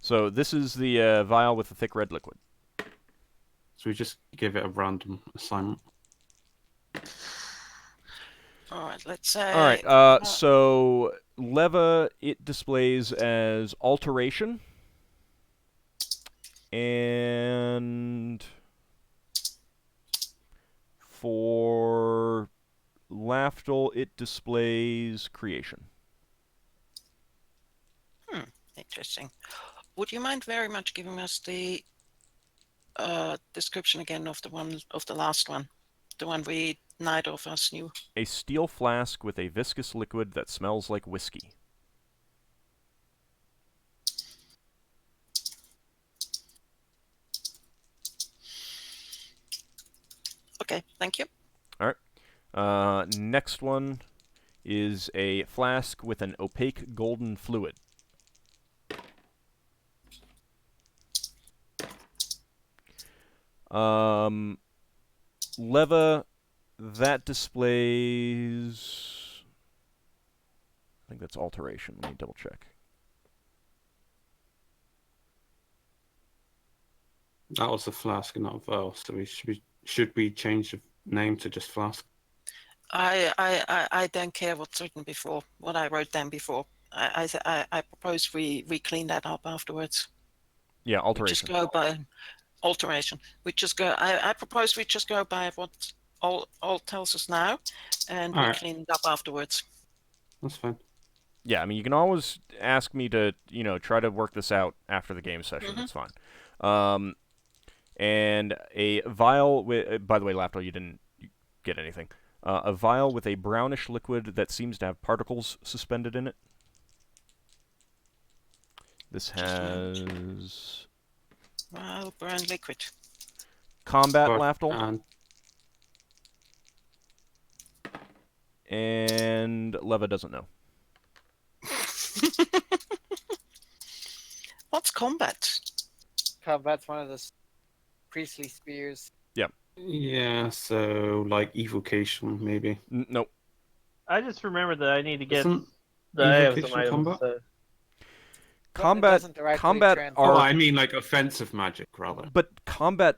So this is the vial with the thick red liquid. So we just give it a random assignment. all right, let's say. All right. So Leva it displays as alteration, and for Lafdul it displays creation. Interesting. Would you mind very much giving us the description again of the last one, the one we neither of us knew. A steel flask with a viscous liquid that smells like whiskey. Okay, thank you. Next one is a flask with an opaque golden fluid. Leva, that displays... I think that's alteration. Let me double check. That was a flask and not a vial, so should we change the name to just flask? I don't care what's written before, what I wrote down before. I propose we clean that up afterwards. Yeah, We just alteration. go by alteration. We just go. I propose we just go by what all tells us now, and we Alright. clean it up afterwards. That's fine. Yeah, I mean, you can always ask me to, try to work this out after the game session. Mhm. That's fine. And a vial with... by the way, Lafdul, you didn't get anything. A vial with a brownish liquid that seems to have particles suspended in it. This has... Well, brown liquid. combat, But- Lafdul. And Leva doesn't know. What's combat? Combat's one of the priestly spears. Yeah, so like evocation maybe. Nope. I just remembered that I need to get. Isn't I have some evocation items. combat? But it Combat doesn't directly combat translate. are... Oh, I mean like offensive magic rather. But combat,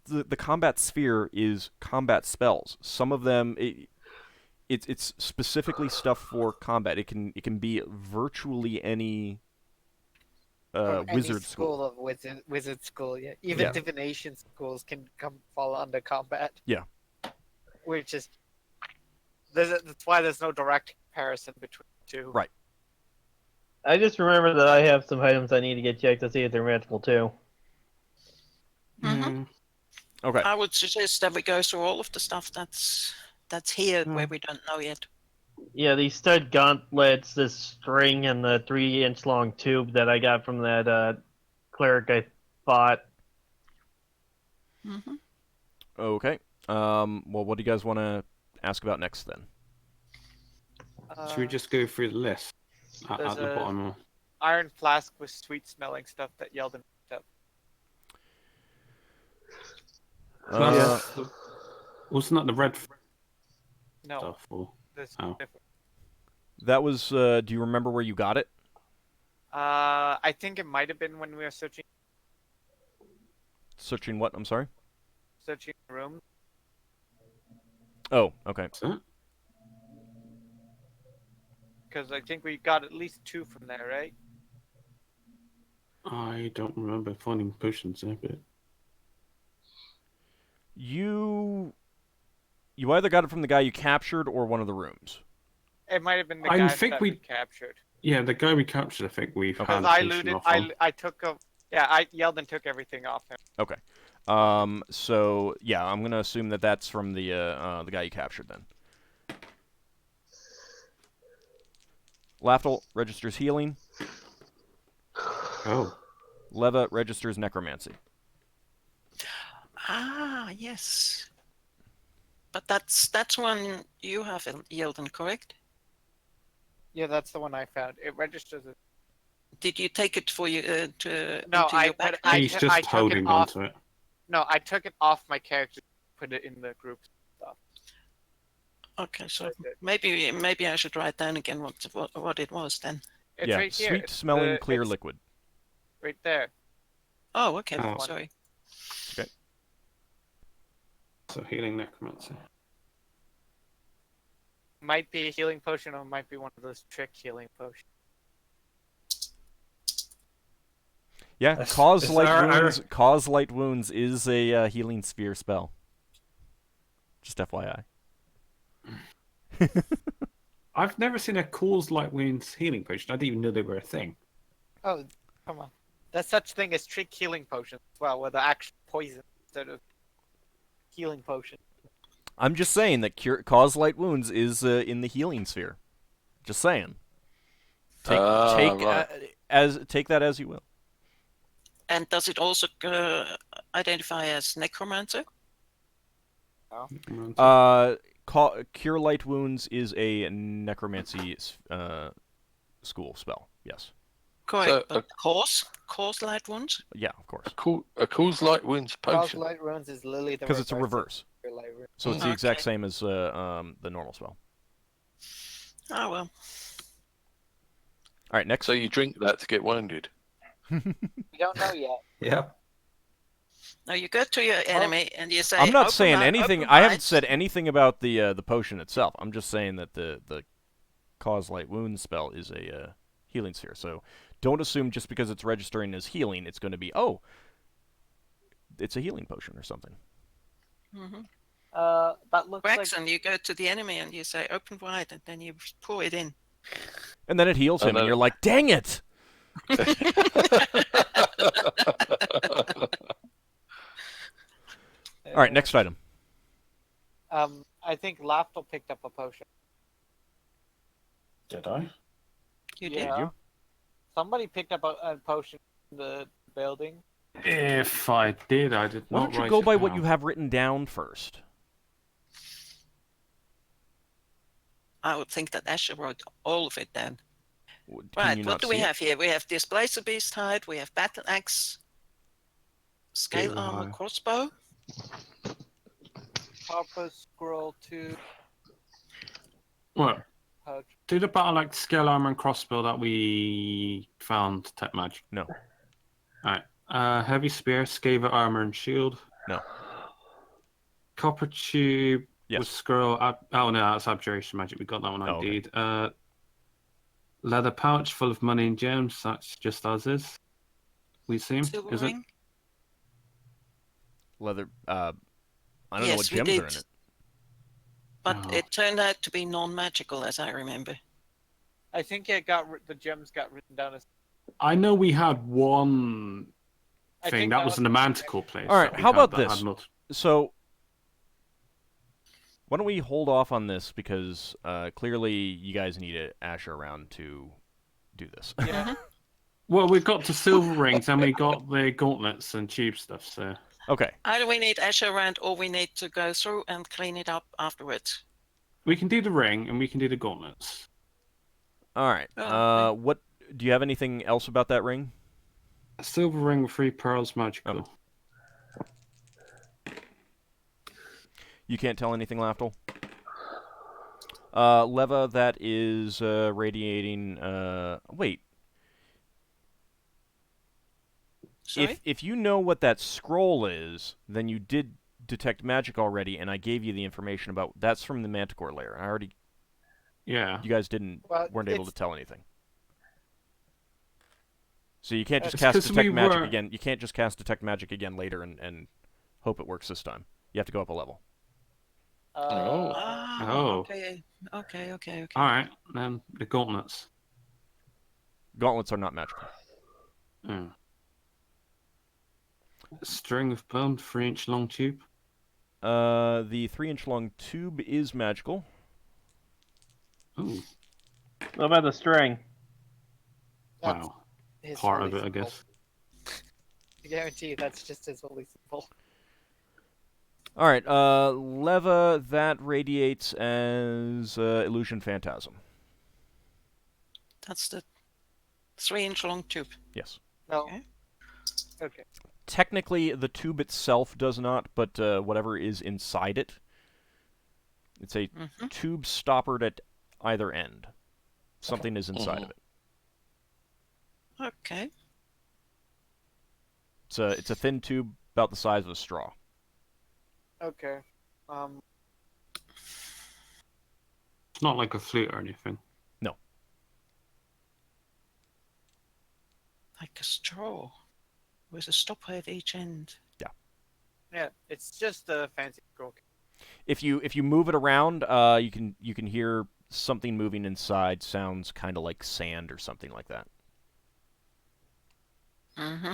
the combat sphere is combat spells. Some of them, it's specifically stuff for combat. It can be virtually any From any wizard school school. of wizard school, yeah. Even Yeah. divination schools can fall under combat. Yeah. Which is that's why there's no direct comparison between the two. Right. I just remember that I have some items I need to get checked to see if they're magical too. Mhm. Okay. I would suggest that we go through all of the stuff that's here where we don't know yet. Yeah, these stud gauntlets, this string, and the 3-inch long tube that I got from that cleric I bought. Mm-hmm. Okay. Well, what do you guys want to ask about next then? Should we just go through the list at there's the a- bottom? Iron flask with sweet smelling stuff that Yeldan picked up. Wasn't that the red No, stuff? Or... this Oh. different. That was. Do you remember where you got it? I think it might have been when we were searching Searching what? I'm sorry. the room. Oh, okay. Is that? Because I think we got at least 2 from there, right? I don't remember finding potions there, but You either got it from the guy you captured or one of the rooms. It might have been the I guy think that we- we captured. yeah, the guy we captured, I think we've Okay. had Because I potion looted, off on. I took a, Yeldan took everything off him. Okay. So yeah, I'm gonna assume that that's from the guy you captured then. Lafdul registers healing. Oh, Leva registers necromancy. Ah, yes. But that's one you have, Yeldan, correct? Yeah, that's the one I found. It registers as... Did you take it for you to No, into I your put it- backpack? he's I just took it holding off. onto it. No, I took it off my character, put it in the group stuff. Okay, so That's it. maybe I should write down again what it was then. It's yeah, right here. sweet smelling The- clear it's liquid. Right there. Oh, okay. Oh. Sorry. So healing necromancy. Might be a healing potion or might be one of those trick healing potions. Yeah, That's- cause is light our- wounds. Cause light wounds is a healing sphere spell. Just FYI. I've never seen a cause light wounds healing potion. I didn't even know they were a thing. Oh, come on. There's such thing as trick healing potions as well, where they're actually poison instead of healing potion. I'm just saying that cause light wounds is in the healing sphere. Just saying. Take right. take that as you will. And does it also identify as necromancer? Cure light wounds is a necromancy school spell. Yes. Correct. So, But cause light wounds? Yeah, of course. A cause light wounds Cause potion. light runes is literally the Because it's a reverse reverse. of light rune. So it's the exact same as the normal spell. Oh well. All right, next. So you drink that to get wounded. We don't know yet. Yep. Now you go to your enemy and you say, I'm not "Open saying wide, anything. open I haven't wide." said anything about the potion itself. I'm just saying that the cause light wounds spell is a healing sphere. So don't assume just because it's registering as healing, it's going to be it's a healing potion or something. Mm-hmm. That looks like Braxon, you go to the enemy and you say, "Open wide," and then you pour it in. And then it heals him, and you're like, "Dang it!" All right, next item. I think Lafdul picked up a potion. Did I? You did. Yeah. Somebody picked up a potion in the building. If I did, I did Why not don't you write go it by what down. you have written down first? I would think that Asher wrote all of it then. Can Right, you what not do we see it? have here? We have Displacer Beast Hide, we have Battle Axe, Scale Scale Armor High. Crossbow. Copper scroll 2 What? pouch. Do the battle like scale armor and crossbow that we found, Tech Mage? No. Alright. Heavy spear, scaver armor and shield. No. Copper tube Yes. with scroll. Oh no, that's abjuration magic. We got that one Oh, okay. indeed. Leather pouch full of money and gems. That's just as is. We seem. Silver Is it? ring. Leather. I don't know Yes, what we gems did. are in it. But Oh. it turned out to be non-magical, as I remember. I think the gems got written down as. I know we had one I thing think that was in the manticle place. All right, that we how had about that this? had multi- So, why don't we hold off on this because clearly you guys need Asher around to do this. Yeah. Well, we got to silver rings and we got the gauntlets and tube stuff. So Okay. Either we need Asher around or we need to go through and clean it up afterwards. we can do the ring and we can do the gauntlets. All right. Oh, What do you have anything else about that ring? A silver ring with 3 pearls, magical. You can't tell anything, Lafdul? Leva, that is radiating. Wait. Sorry? If you know what that scroll is, then you did detect magic already, and I gave you the information about that's from the Manticore layer. I already. Yeah. You guys Well, weren't able to tell anything. So you can't just It's cast 'cause detect we magic were- again. You can't just cast detect magic again later and hope it works this time. You have to go up a level. Oh. Oh. Okay. Okay. All right, then the gauntlets. Gauntlets are not magical. Oh. String of bone, 3-inch long tube. The 3-inch long tube is magical. Ooh, What about the string? That's wow. his Part holy of it, I symbol. guess. I guarantee you that's just his holy symbol. All right, Leva, that radiates as Illusion Phantasm. That's the 3-inch long tube. Yes. No. Okay. Okay. Technically, the tube itself does not, but whatever is inside it. It's a Mm-hmm. tube stoppered at either end. Something is inside of it. Okay. It's a thin tube about the size of a straw. Okay. It's not like a flute or anything. Like a straw with a stopper at each end. Yeah, it's just a fancy scroll. If you move it around, you can hear something moving inside. Sounds kind of like sand or something like that. Mm-hmm.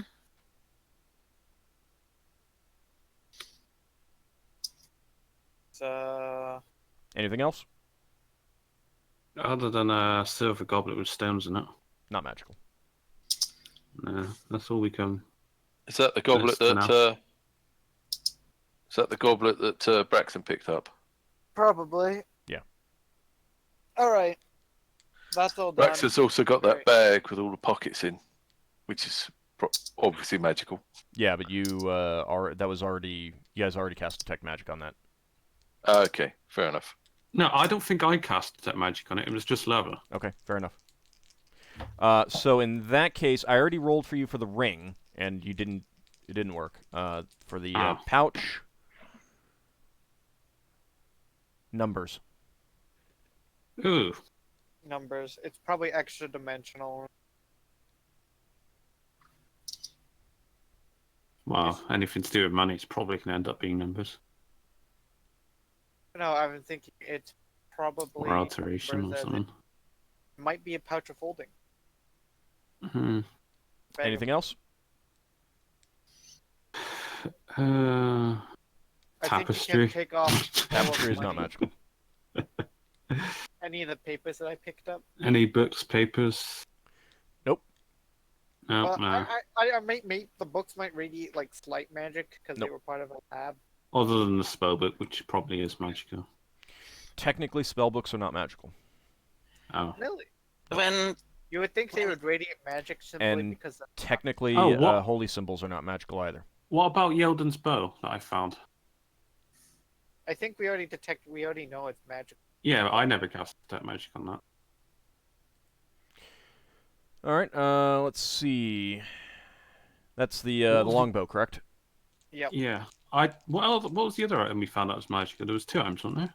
Anything else? Other than a silver goblet with stones in it. Not magical. Nah, that's all we can. Is that the goblet Just for now. that? Is that the goblet that Braxon picked up? Probably. Yeah. All right. That's all done. Braxon's also got that Right. bag with all the pockets in, which is obviously magical. Yeah, but you that was already. You guys already cast detect magic on that. Okay, fair enough. No, I don't think I cast detect magic on it. It was just lava. Okay, fair enough. So in that case, I already rolled for you for the ring, and you didn't. It didn't work. For the Oh. pouch. Numbers. Ooh. Numbers. It's probably extra dimensional. Well, anything to do with money is probably going to end up being numbers. No, I've been thinking it's probably Or alteration numbers or as something. It might be a pouch of holding. Hmm. Bag of- Anything else? Uh, I tapestry. think you can take off Tapestry is not money. magical. Any of the papers that I picked up. Any books, papers? Nope. No, Well, no. I might the books might radiate like slight magic because Nope. they were part of a lab. Other than the spell book, which probably is magical. Technically, spellbooks are not magical. Oh. Really? When You would think they would radiate magic simply And because of... Technically, Oh, what? holy symbols are not magical either. What about Yeldan's bow that I found? I think we already know it's magic. Yeah, I never cast detect magic on that. All right. Let's see. That's the What was the- longbow, correct? Yep. Yeah. What was the other item we found that was magical? There was 2 items, wasn't there?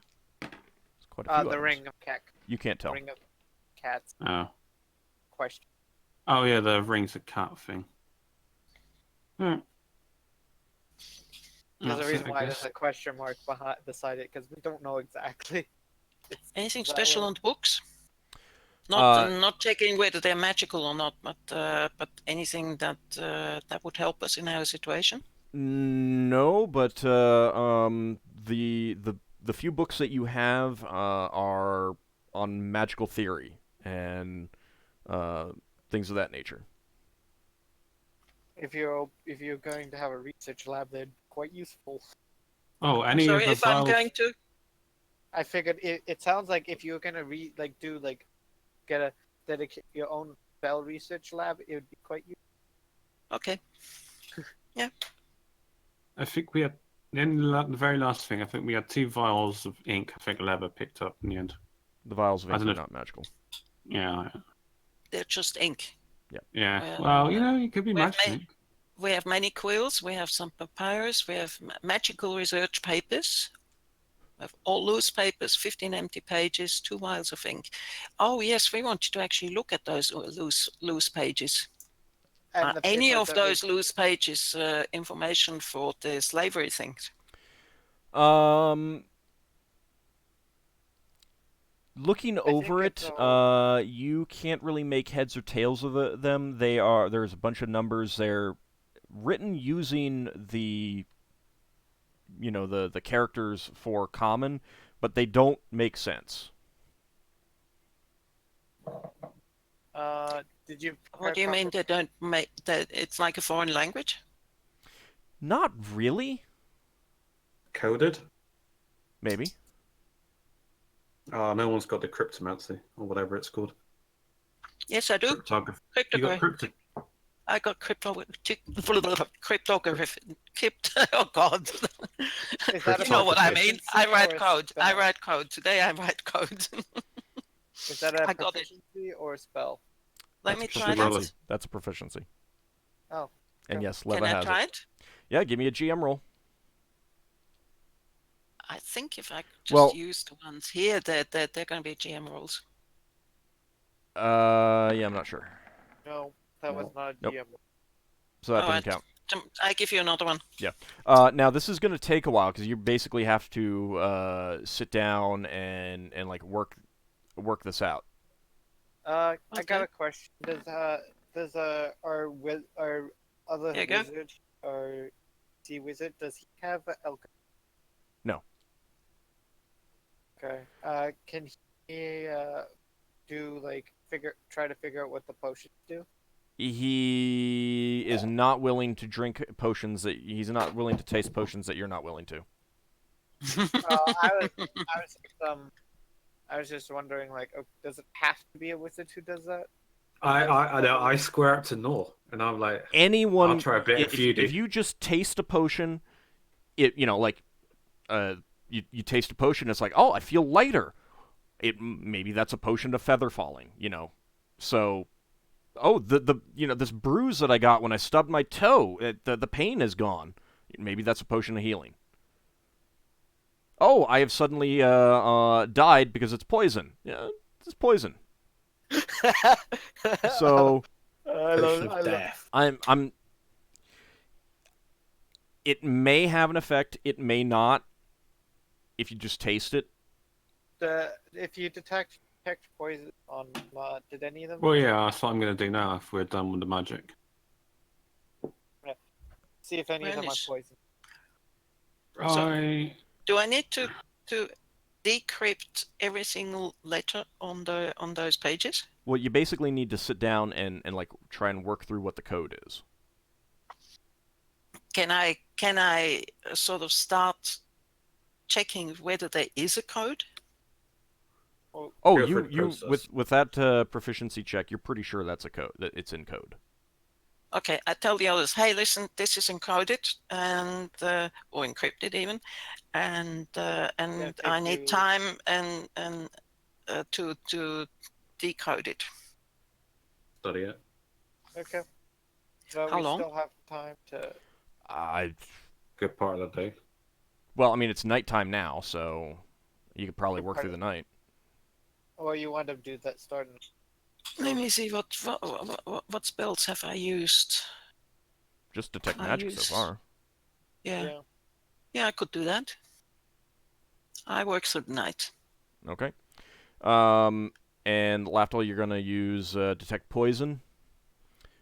It's quite a few The items. ring of cat. You can't tell. Ring of cats. Oh. Question. Oh yeah, the rings of cat thing. Alright. There's That's a reason it, I why guess. there's a question mark beside it because we don't know exactly. anything Is that special what- on the books? Uh, Not checking whether they're magical or not, but anything that that would help us in our situation. No, but the few books that you have are on magical theory and things of that nature. If you're going to have a research lab, they're quite useful. Oh, any Sorry, of the if I'm vials... going to. I figured it sounds like if you're gonna dedicate your own spell research lab, it would be quite useful. Okay. I think we had... the very last thing, I think we had 2 vials of ink, I think Lever picked up in the end. The vials of I ink don't are know. not magical. Yeah. They're just ink. Yeah. Well, Well, it could be we have magic ma- ink. We have many quills, we have some papyrus, we have magical research papers. We have all loose papers, 15 empty pages, 2 vials of ink. Oh yes, we want you to actually look at those loose pages. And the Any papers of that those loose pages information for the slavery things? Looking think over it's it, all- you can't really make heads or tails of them. There's a bunch of numbers. They're written using the characters for common, but they don't make sense. Did you? What do you mean they don't make that? It's like a foreign language. Not really. Coded? Maybe. Oh, no one's got the cryptomancy, or whatever it's called. Yes, I do. Cryptography. You got Cryptography. I got cryptography. Oh God! Is that You know what I mean? I write or a code. I spell? write code. Today I write code. Is that a I got it. proficiency or a spell? Let me That's a try proficiency. that. That's a proficiency. Oh. And Okay. yes, Can Leva I has try it. it? Yeah, give me a GM roll. I think if I just Well- use the ones here, they're going to be GM rolls. Yeah, I'm not sure. No, that was not a Nope. GM. So that Alright. doesn't count. I give you another one. Now this is going to take a while because you basically have to sit down and like work this out. I Okay. got a question. Does our other There you go. wizard, our sea wizard, does he have elk? Okay. Can he do like try to figure out what the potions do? He is not willing to drink potions that he's not willing to taste potions that you're not willing to. I was just wondering, like, does it have to be a wizard who does that? I square up to Nor, and I'm like, Anyone, I'll try a bit if you do. If you just taste a potion, like, you taste a potion, it's like, oh, I feel lighter. Maybe that's a potion of feather falling, So, oh, this bruise that I got when I stubbed my toe, the pain is gone. Maybe that's a potion of healing. Oh, I have suddenly died because it's poison. Yeah, it's poison. So, I'm. It may have an effect. It may not. If you just taste it. If you detect poison on, did any of them? Well, yeah, that's what I'm going to do now if we're done with the magic. See if any of them are poison. Do I need to decrypt every single letter on those pages? Well, you basically need to sit down and like try and work through what the code is. Can I sort of start checking whether there is a code? Oh, you with that proficiency check, you're pretty sure that's a code, that it's in code. Okay, I tell the others, hey, listen, this is encoded and or encrypted even, and I need time and to decode it. Study it. Okay. So How long? Still have time to. Good part of the day. Well, I mean, it's nighttime now, so you could probably work through the night. Or you want to do that starting. Let me see what spells have I used. Just detect magic so far. Yeah, I could do that. I work through the night. Okay. And Lafdul, you're gonna use detect poison.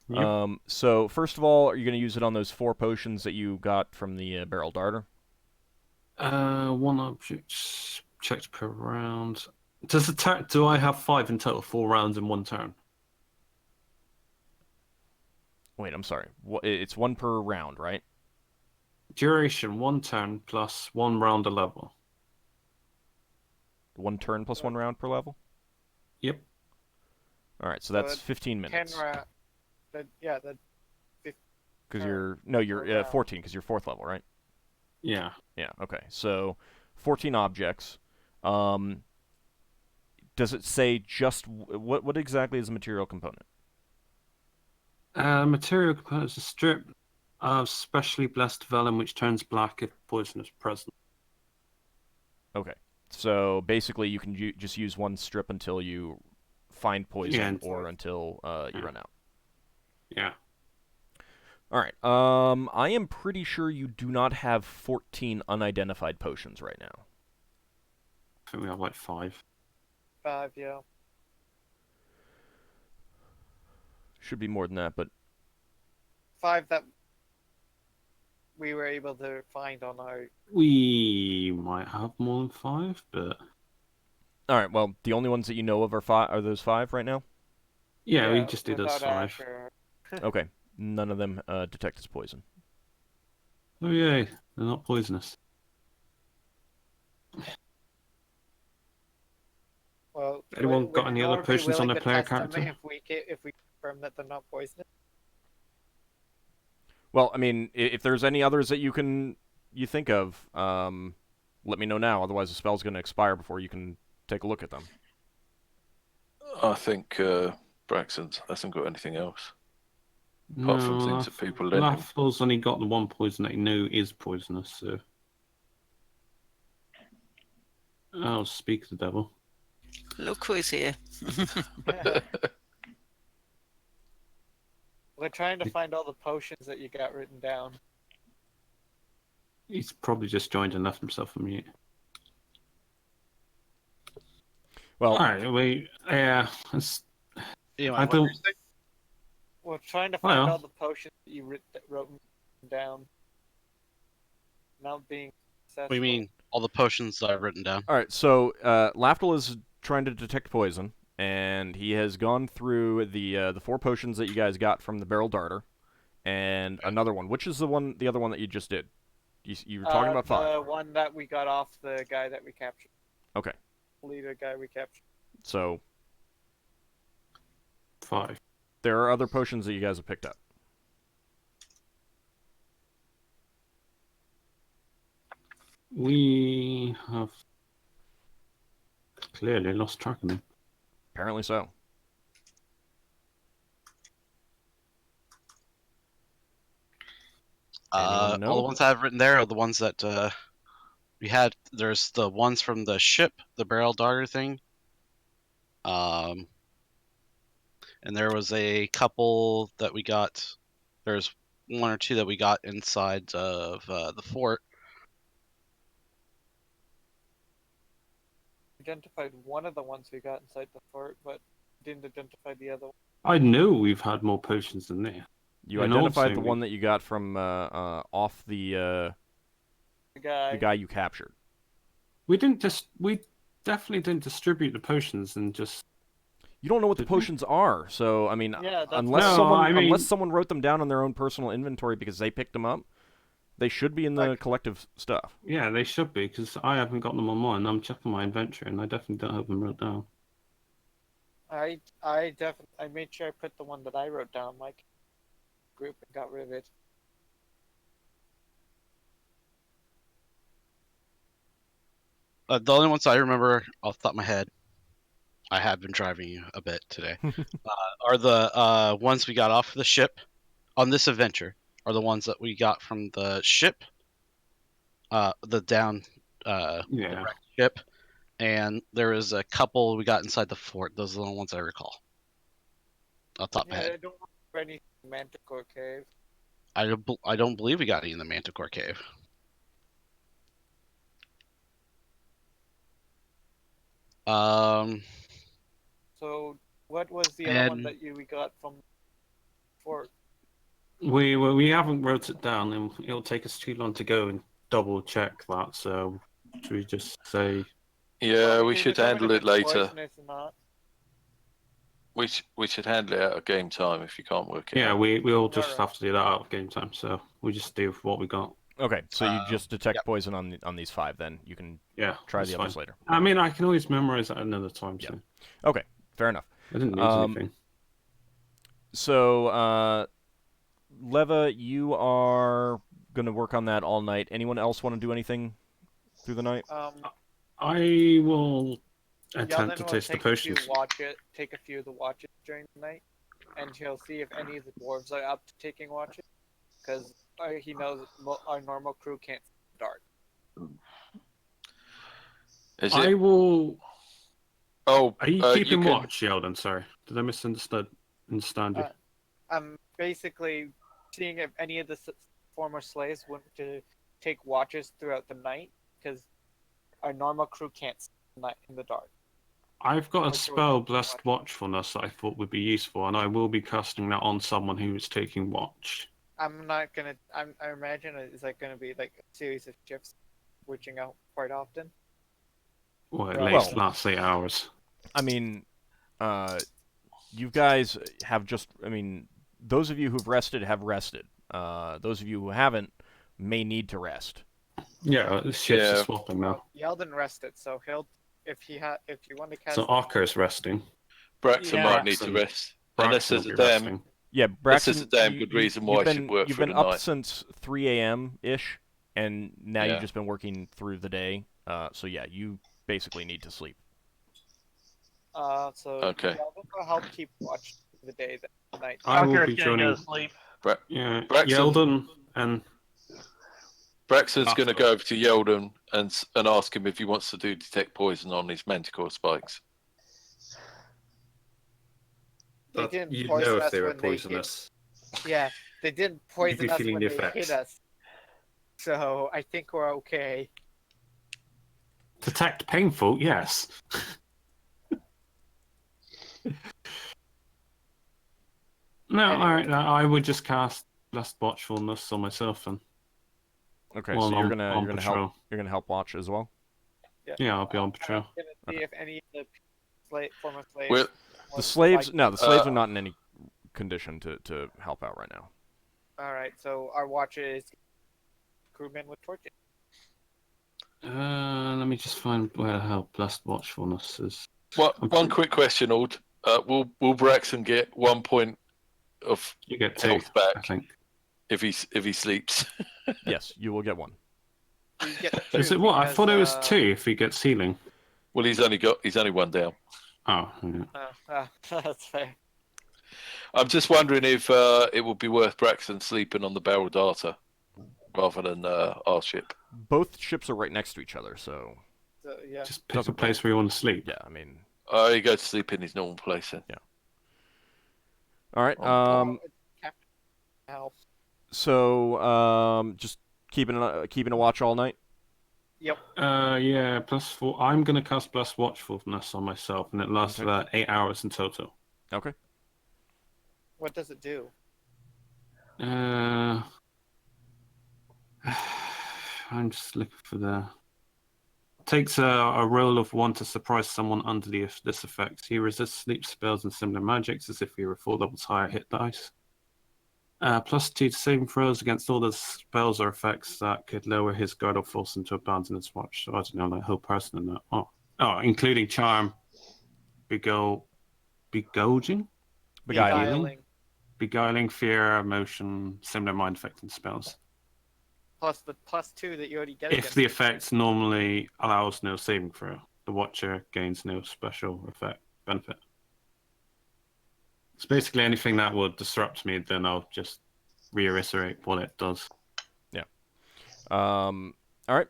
Yep. So first of all, are you gonna use it on those 4 potions that you got from the barrel darter? 1 object checked per round. Do I have 5 in total? 4 rounds in 1 turn. Wait, I'm sorry. It's 1 per round, right? Duration 1 turn plus 1 round a level. 1 turn plus 1 round per level? Yep. All right, so that's 15 minutes. 10 round. Yeah, because you're 14 because you're 4th level, right? Yeah. Yeah. Okay. So 14 objects. Does it say just what exactly is the material component? Material component is a strip of specially blessed vellum which turns black if poison is present. Okay. So basically, you can just use 1 strip until you find poison or until you run out. Yeah. All right. I am pretty sure you do not have 14 unidentified potions right now. I think we have like 5. 5, yeah. Should be more than that, but 5 that we were able to find on our. We might have more than 5, but all right. Well, the only ones that you know of are those 5 right now. Yeah, we just do those 5. Okay. None of them detect as poison. Oh yay! They're not poisonous. Well, anyone got any other potions on their player character? If we confirm that they're not poisonous. Well, I mean, if there's any others that you think of, let me know now. Otherwise, the spell's going to expire before you can take a look at them. I think Braxon hasn't got anything else. Apart from things that people lend him. Lafdul's only got the 1 poison that he knew is poisonous, so. I'll speak the devil. Look who is here. We're trying to find all the potions that you got written down. He's probably just joined and left himself on mute. Well, alright, yeah. I don't. We're trying to find all the potions that you wrote down. Not being successful. What do you mean? all the potions that I've written down. All right, so Lafdul is trying to detect poison, and he has gone through the 4 potions that you guys got from the barrel darter, and another one. Which is the other one that you just did? You were talking about 5. The one that we got off the guy that we captured. Okay. Leader guy we captured. So 5. there are other potions that you guys have picked up. We have clearly lost track of them. Apparently so. Anyone know? All the ones I've written there are the ones that we had. There's the ones from the ship, the barrel darter thing. And there was a couple that we got. There's 1 or 2 that we got inside of the fort. Identified one of the ones we got inside the fort, but didn't identify the other one. I know we've had more potions than there. You And identified also the one that you got from off the guy you captured. We definitely didn't distribute the potions and just. You don't know what the Did we? potions are, so I mean, Yeah, that's unless No, someone I mean- unless someone wrote them down in their own personal inventory because they picked them up, they should be in the Like- collective stuff. Yeah, they should be, because I haven't got them on mine. I'm checking my inventory, and I definitely don't have them wrote down. I made sure I put the one that I wrote down in my group and got rid of it. The only ones I remember off the top of my head, I have been driving a bit today, are the ones we got off the ship on this adventure, are the ones that we got from the ship, the down the Yeah. wrecked ship, and there is a couple we got inside the fort. Those are the only ones I recall. Off the top of my Yeah, head. I don't remember any Manticore Cave. I don't believe we got any in the Manticore Cave. So what was the other one And- that we got from fort? We haven't wrote it down, and it'll take us too long to go and double check that. So should we just say? Yeah, we Could should determine handle if it it's later. poisonous or not. We should handle it out of game time if you can't work it Yeah, out. we'll just Alright. have to do that out of game time. So we just do what we got. Okay, so you just detect yep. poison on these 5. Then you can Yeah, try that's the fine. others later. I mean, I can always memorize that another time. So Okay, fair enough. I didn't lose anything. So, Leva, you are gonna work on that all night. Anyone else want to do anything through the night? I will attempt Yeldan to will taste the take a potions. few of the watches during the night, and he'll see if any of the dwarves are up to taking watches, because he knows our normal crew can't see in the dark. Is I it? will. Oh, Are you you keeping can- watch, Yeldan? Sorry, did I understand you? I'm basically seeing if any of the former slaves want to take watches throughout the night, because our normal crew can't see in the dark. I've got a Okay, spell, we'll Blessed Watchfulness, that I thought would be useful, and I will be casting that on someone who is taking watch. I'm not gonna. I imagine it's like gonna be like a series of shifts, switching out quite often. Or at Well- least last 8 hours. I mean, you guys have just. I mean, those of you who've rested have rested. Those of you who haven't may need to rest. Yeah, the shifts are Yeah. swapping now. Yeldan rested, so he'll if you want to cast. So Ockar's resting. Braxon Yeah. might need to Braxon. rest. Unless Braxton there's will a be damn. resting. Yeah, Braxton. is a damn good reason why I should work You've through been the up night. since 3 a.m. ish, and now Yeah. you've just been working through the day. So yeah, you basically need to sleep. So Okay. Yeldan will help keep watch the day, the night. I will Ockar be is gonna go joining. to sleep. Yeah, Braxton- Yeldan and Braxton's going to Lafdul. go over to Yeldan and ask him if he wants to do detect poison on his manticore spikes. They didn't you'd poison know if us they were when they hit- poisonous. Yeah, they didn't poison be us feeling when the they effects. hit us. So I think we're okay. Detect painful, yes. No, Anyway. alright, I would just cast Blessed Watchfulness on myself then. Okay, Well, so on you're gonna help. patrol. You're gonna help watch as well. Yeah, I'll be on patrol. I'm gonna see if any of the former slaves. Well, The would slaves, like no, to- the slaves are not in any condition to help out right now. All right, so our watcher is crewmen with torches. Let me just find where the hell Blessed Watchfulness is. One quick question, Ald. Will Braxon get 1 point of You get 2, health back I think. if he sleeps? Yes, you will get 1. You get Is two it what? I because, thought it was 2 if he gets healing. Well, he's only 1 down. Oh, yeah. That's fair. I'm just wondering if it would be worth Braxton sleeping on the barrel data rather than our ship. Both ships are right next to each other, so So, yeah. Just pick a place where you want to sleep. yeah. I mean, He goes to sleep in his normal place then. all right. Captain Health. So just keeping a watch all night. Yep. Yeah, +4. I'm going to cast Blessed Watchfulness on myself, and it lasts Okay. about 8 hours in total. Okay. What does it do? I'm just looking for the. Takes a roll of 1 to surprise someone under this effect. He resists sleep spells and similar magics as if he were 4 levels higher hit dice. +2 to saving throws against all the spells or effects that could lower his guard or force him to abandon his watch. So I don't know, like whole person in that. Oh, including charm, beguiling, beguiling, fear, emotion, similar mind affecting spells. Plus the +2 that you already get. If against the it. effect normally allows no saving throw, the watcher gains no special effect benefit. So basically anything that would disrupt me, then I'll just reiterate what it does. Yeah. All right.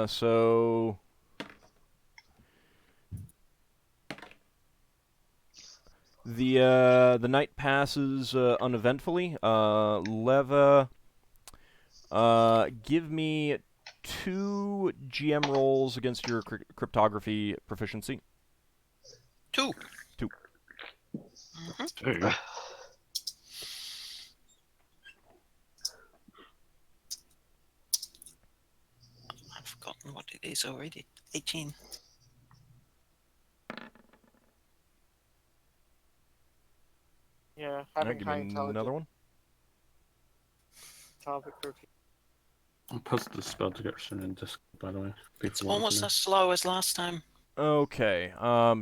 So the night passes uneventfully. Leva, give me 2 GM rolls against your cryptography proficiency. 2. 2. Two. I've forgotten what it is already. 18. Yeah, All having right, give high me intelligence. another one. Topic routine. I'll post the spell description in Discord, by the way. It's almost as slow as last time. Okay.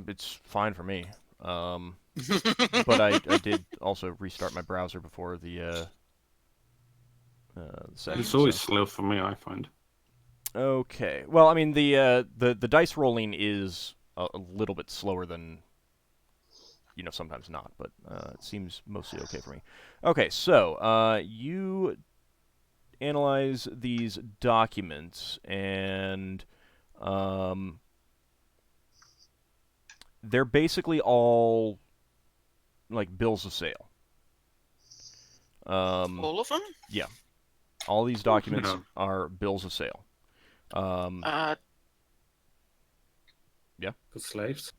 It's fine for me. But I did also restart my browser before the session. It's always so. slow for me, I find. Okay. Well, I mean the dice rolling is a little bit slower than sometimes not, but it seems mostly okay for me. Okay, so you analyze these documents and they're basically all like bills of sale. All of them? Yeah. All these documents Yeah. are bills of sale. The slaves?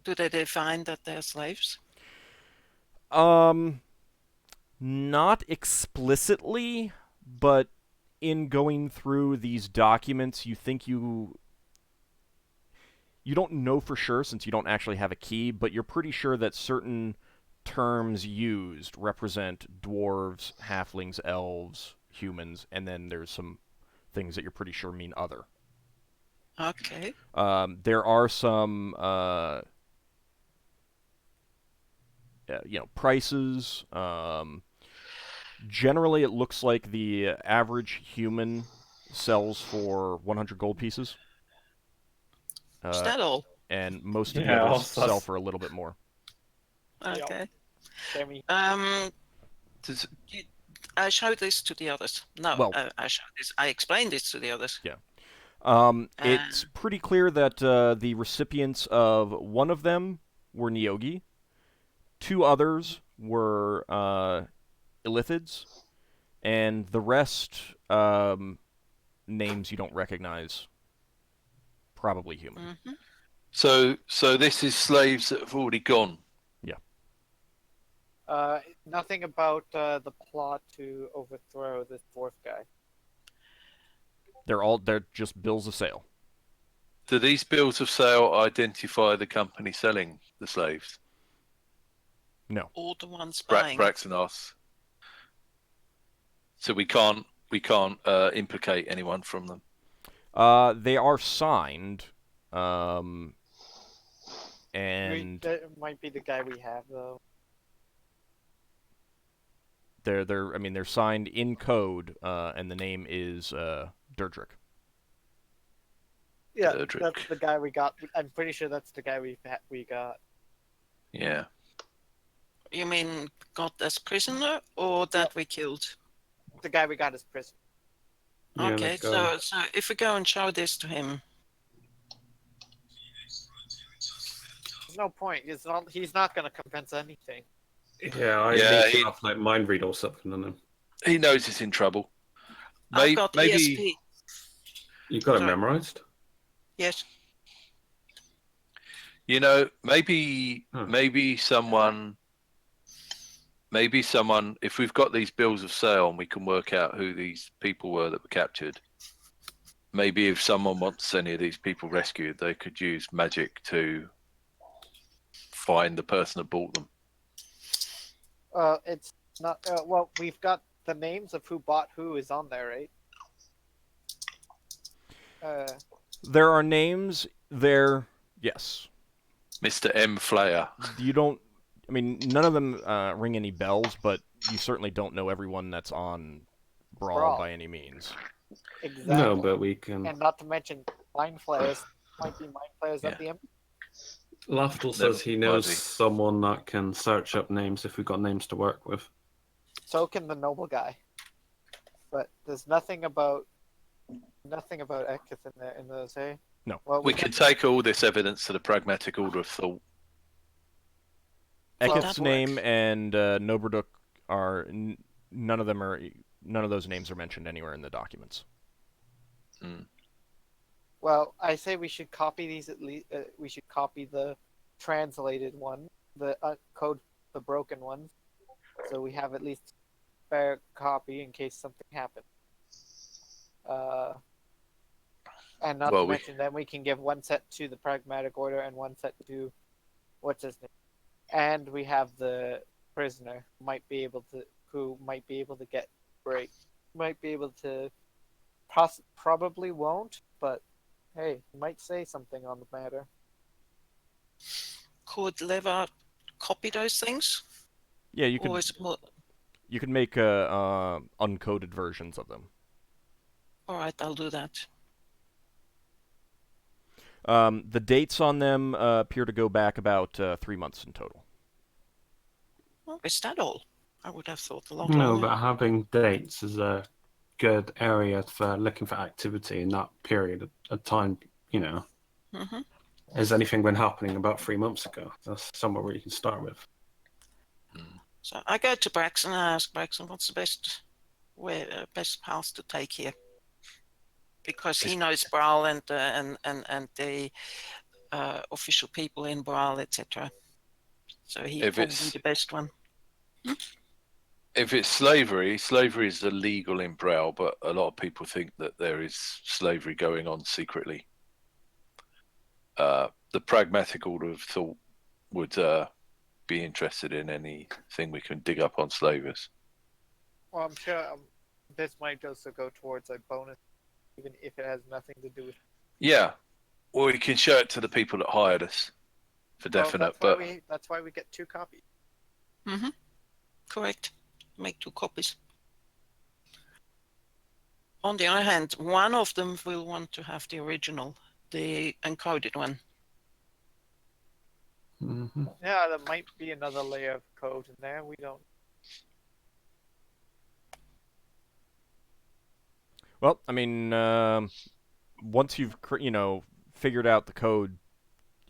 Do they define that they're slaves? Not explicitly, but in going through these documents, you think you don't know for sure since you don't actually have a key, but you're pretty sure that certain terms used represent dwarves, halflings, elves, humans, and then there's some things that you're pretty sure mean other. Okay. There are some prices. Generally, it looks like the average human sells for 100 gold pieces. Is that all? And most of the Yeah, others also- sell for a little bit more. Okay. Sammy. I showed this to the others. No, Well- I showed this. I explained this to the others. It's pretty clear that the recipients of one of them were Neogi, 2 others were Illithids, and the rest names you don't recognize. Probably human. Mm-hmm. So this is slaves that have already gone. Yeah. Nothing about the plot to overthrow this dwarf guy. They're just bills of sale. Do these bills of sale identify the company selling the slaves? No. All the ones buying. Braxon asks. So we can't implicate anyone from them. They are signed, and That might be the guy we have though. they're signed in code, and the name is Durdrick. Yeah, Cedric. that's the guy we got. I'm pretty sure that's the guy we got. Yeah. You mean got as prisoner or that we killed? The guy we got as prisoner. Yeah, Okay, let's go. so if we go and show this to him, There's no point. He's not going to convince anything. Yeah, I Yeah, need to he- have like mind read or something on him. He knows he's in trouble. I've got maybe ESP. You got it Sorry. memorized? Yes. you know, maybe someone, if we've got these bills of sale and we can work out who these people were that were captured, maybe if someone wants any of these people rescued, they could use magic to find the person that bought them. It's not. Well, we've got the names of who bought who is on there, right? There are names there. Yes. Mr. M. Flair. You don't. I mean, none of them ring any bells, but you certainly don't know everyone that's on Brawl by any means. Exactly. No, but we can. And not to mention mind flayers. Might be mind flayers Yeah. at the end. Lafdul says he knows Might be. someone that can search up names if we've got names to work with. So can the noble guy. But there's nothing about Ekith in those, eh? No. Well, We can take all this evidence to the pragmatic order of thought. Well, Ekith's that name works. and Noberduk are none of those names are mentioned anywhere in the documents. Well, I say we should copy these at least. We should copy the translated one, the code, the broken ones, so we have at least a fair copy in case something happens. And not to mention, then we can give one set to the pragmatic order and one set to what's his name, and we have the prisoner who might be able to get break, might be able to, probably won't, but. Hey, you might say something on the matter. Could Leva copy those things? Yeah, you Or can. is it more... You can make uncoded versions of them. All right, I'll do that. The dates on them appear to go back about 3 months in total. Oh, is that all? I would have thought a lot No, longer. but having dates is a good area for looking for activity in that period of time. You know, Mm-hmm. has anything been happening about 3 months ago? That's somewhere where you can start with. So I go to Braxon and I ask Braxon, what's the best path to take here? Because he knows Brawl and the official people in Brawl, etc. So he's If probably it's- the best one. If it's slavery is illegal in Braille, but a lot of people think that there is slavery going on secretly. The pragmatic order of thought would be interested in anything we can dig up on slavers. Well, I'm sure this might also go towards a bonus, even if it has nothing to do with. Yeah, well, we can show it to the people that hired us for definite, but That's why we get 2 copies. Mm-hmm. Correct. Make 2 copies. On the other hand, one of them will want to have the original, the encoded one. Mm-hmm. Yeah, there might be another layer of code in there. We don't. Well, I mean, once you've figured out the code,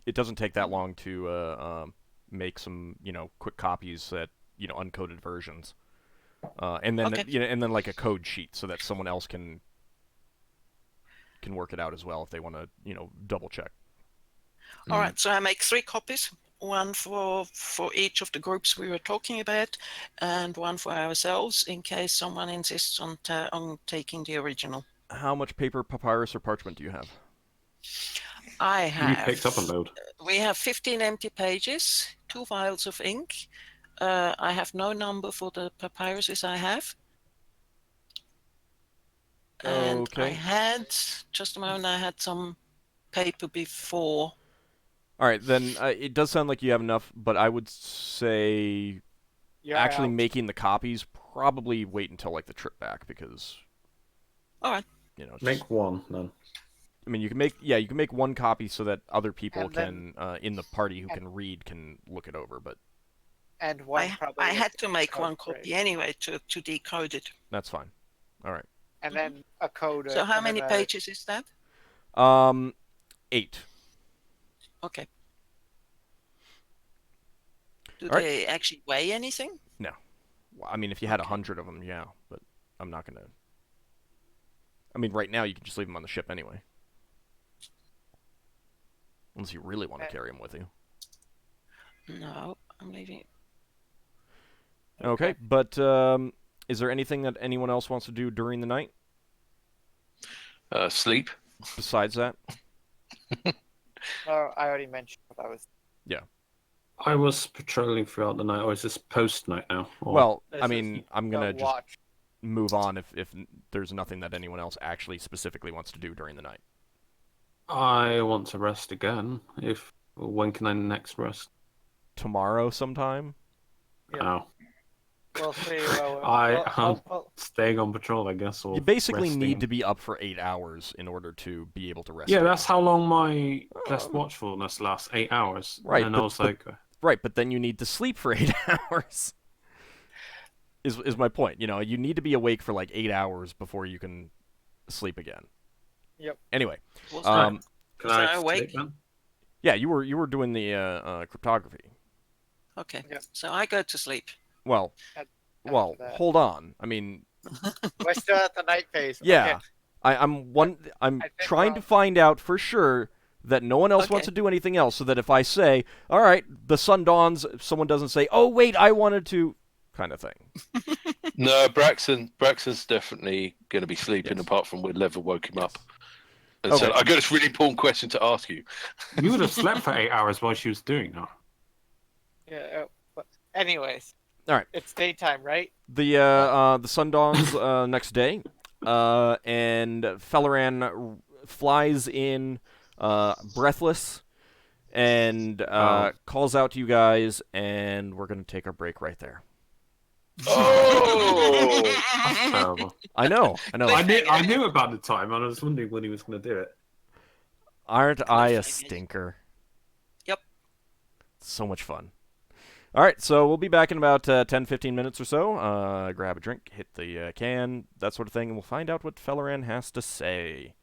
it doesn't take that long to make some quick copies that uncoded versions, and then Okay. and then like a code sheet so that someone else can work it out as well if they want to double check. All right, so I make 3 copies one for each of the groups we were talking about, and one for ourselves in case someone insists on taking the original. How much paper, papyrus, or parchment do you have? I have. You picked up a load. We have 15 empty pages, 2 vials of ink. I have no number for the papyruses I have. And I Okay. had, just a moment, I had some paper before. All right, then it does sound like you have enough, but I would say You're actually out. making the copies, probably wait until like the trip back because. All right. You know, just, Make one then. I mean, you can make one copy so that other people And then- can in the party who can read can look it over, but And one probably. I with had to make code one for it. copy anyway to decode it. that's fine. All right. And then a code. So how and then many a- pages is that? 8. Okay. Do All right. they actually weigh anything? Well, I mean, if you had 100 of them, yeah, but I'm not gonna. I mean, right now you can just leave them on the ship anyway, unless you really want to carry them with you. No, I'm leaving. Okay, but is there anything that anyone else wants to do during the night Sleep. besides that? Oh, I already mentioned what I was. I was patrolling throughout the night, or is this post night now? Or... Well, This I is mean, I'm the gonna just watch. move on if there's nothing that anyone else actually specifically wants to do during the night. I want to rest again. When can I next rest? Tomorrow sometime. Yeah. Oh, We'll see. staying on patrol, I guess. Or You basically resting. need to be up for 8 hours in order to be able to rest. Yeah, again. that's how long my best watchfulness lasts. 8 hours. Right, And but- I was like, Right, but then you need to sleep for 8 hours. Is my point. You know, you need to be awake for like 8 hours before you can sleep again. Yep. Anyway, Was can was I I awake? sleep then? yeah, you were doing the cryptography. Okay, Yep. so I go to sleep. Well, After that. hold on. I mean, We're still at the night phase. yeah, Okay. I'm I think trying to we're- find out for sure that no one else wants Okay. to do anything else, so that if I say, all right, the sun dawns, someone doesn't say, oh wait, I wanted to, kind of thing. No, Braxon's definitely going to be sleeping. Yes. Apart from when Level woke him up. And Okay. so I got this really important question to ask you. You would have slept for 8 hours while she was doing that. Yeah. But anyways. All right. It's daytime, right? The sun dawns next day, and Felleran flies in, breathless, and calls out to you guys, and we're gonna take our break right there. Oh! That's terrible. I know. I knew about the time, and I was wondering when he was going to do it. Aren't I a Cliffhanger. stinker? Yep. So much fun. All right, so we'll be back in about 10, 15 minutes or so. Grab a drink, hit the can, that sort of thing, and we'll find out what Felleran has to say.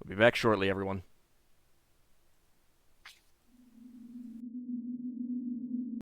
We'll be back shortly, everyone.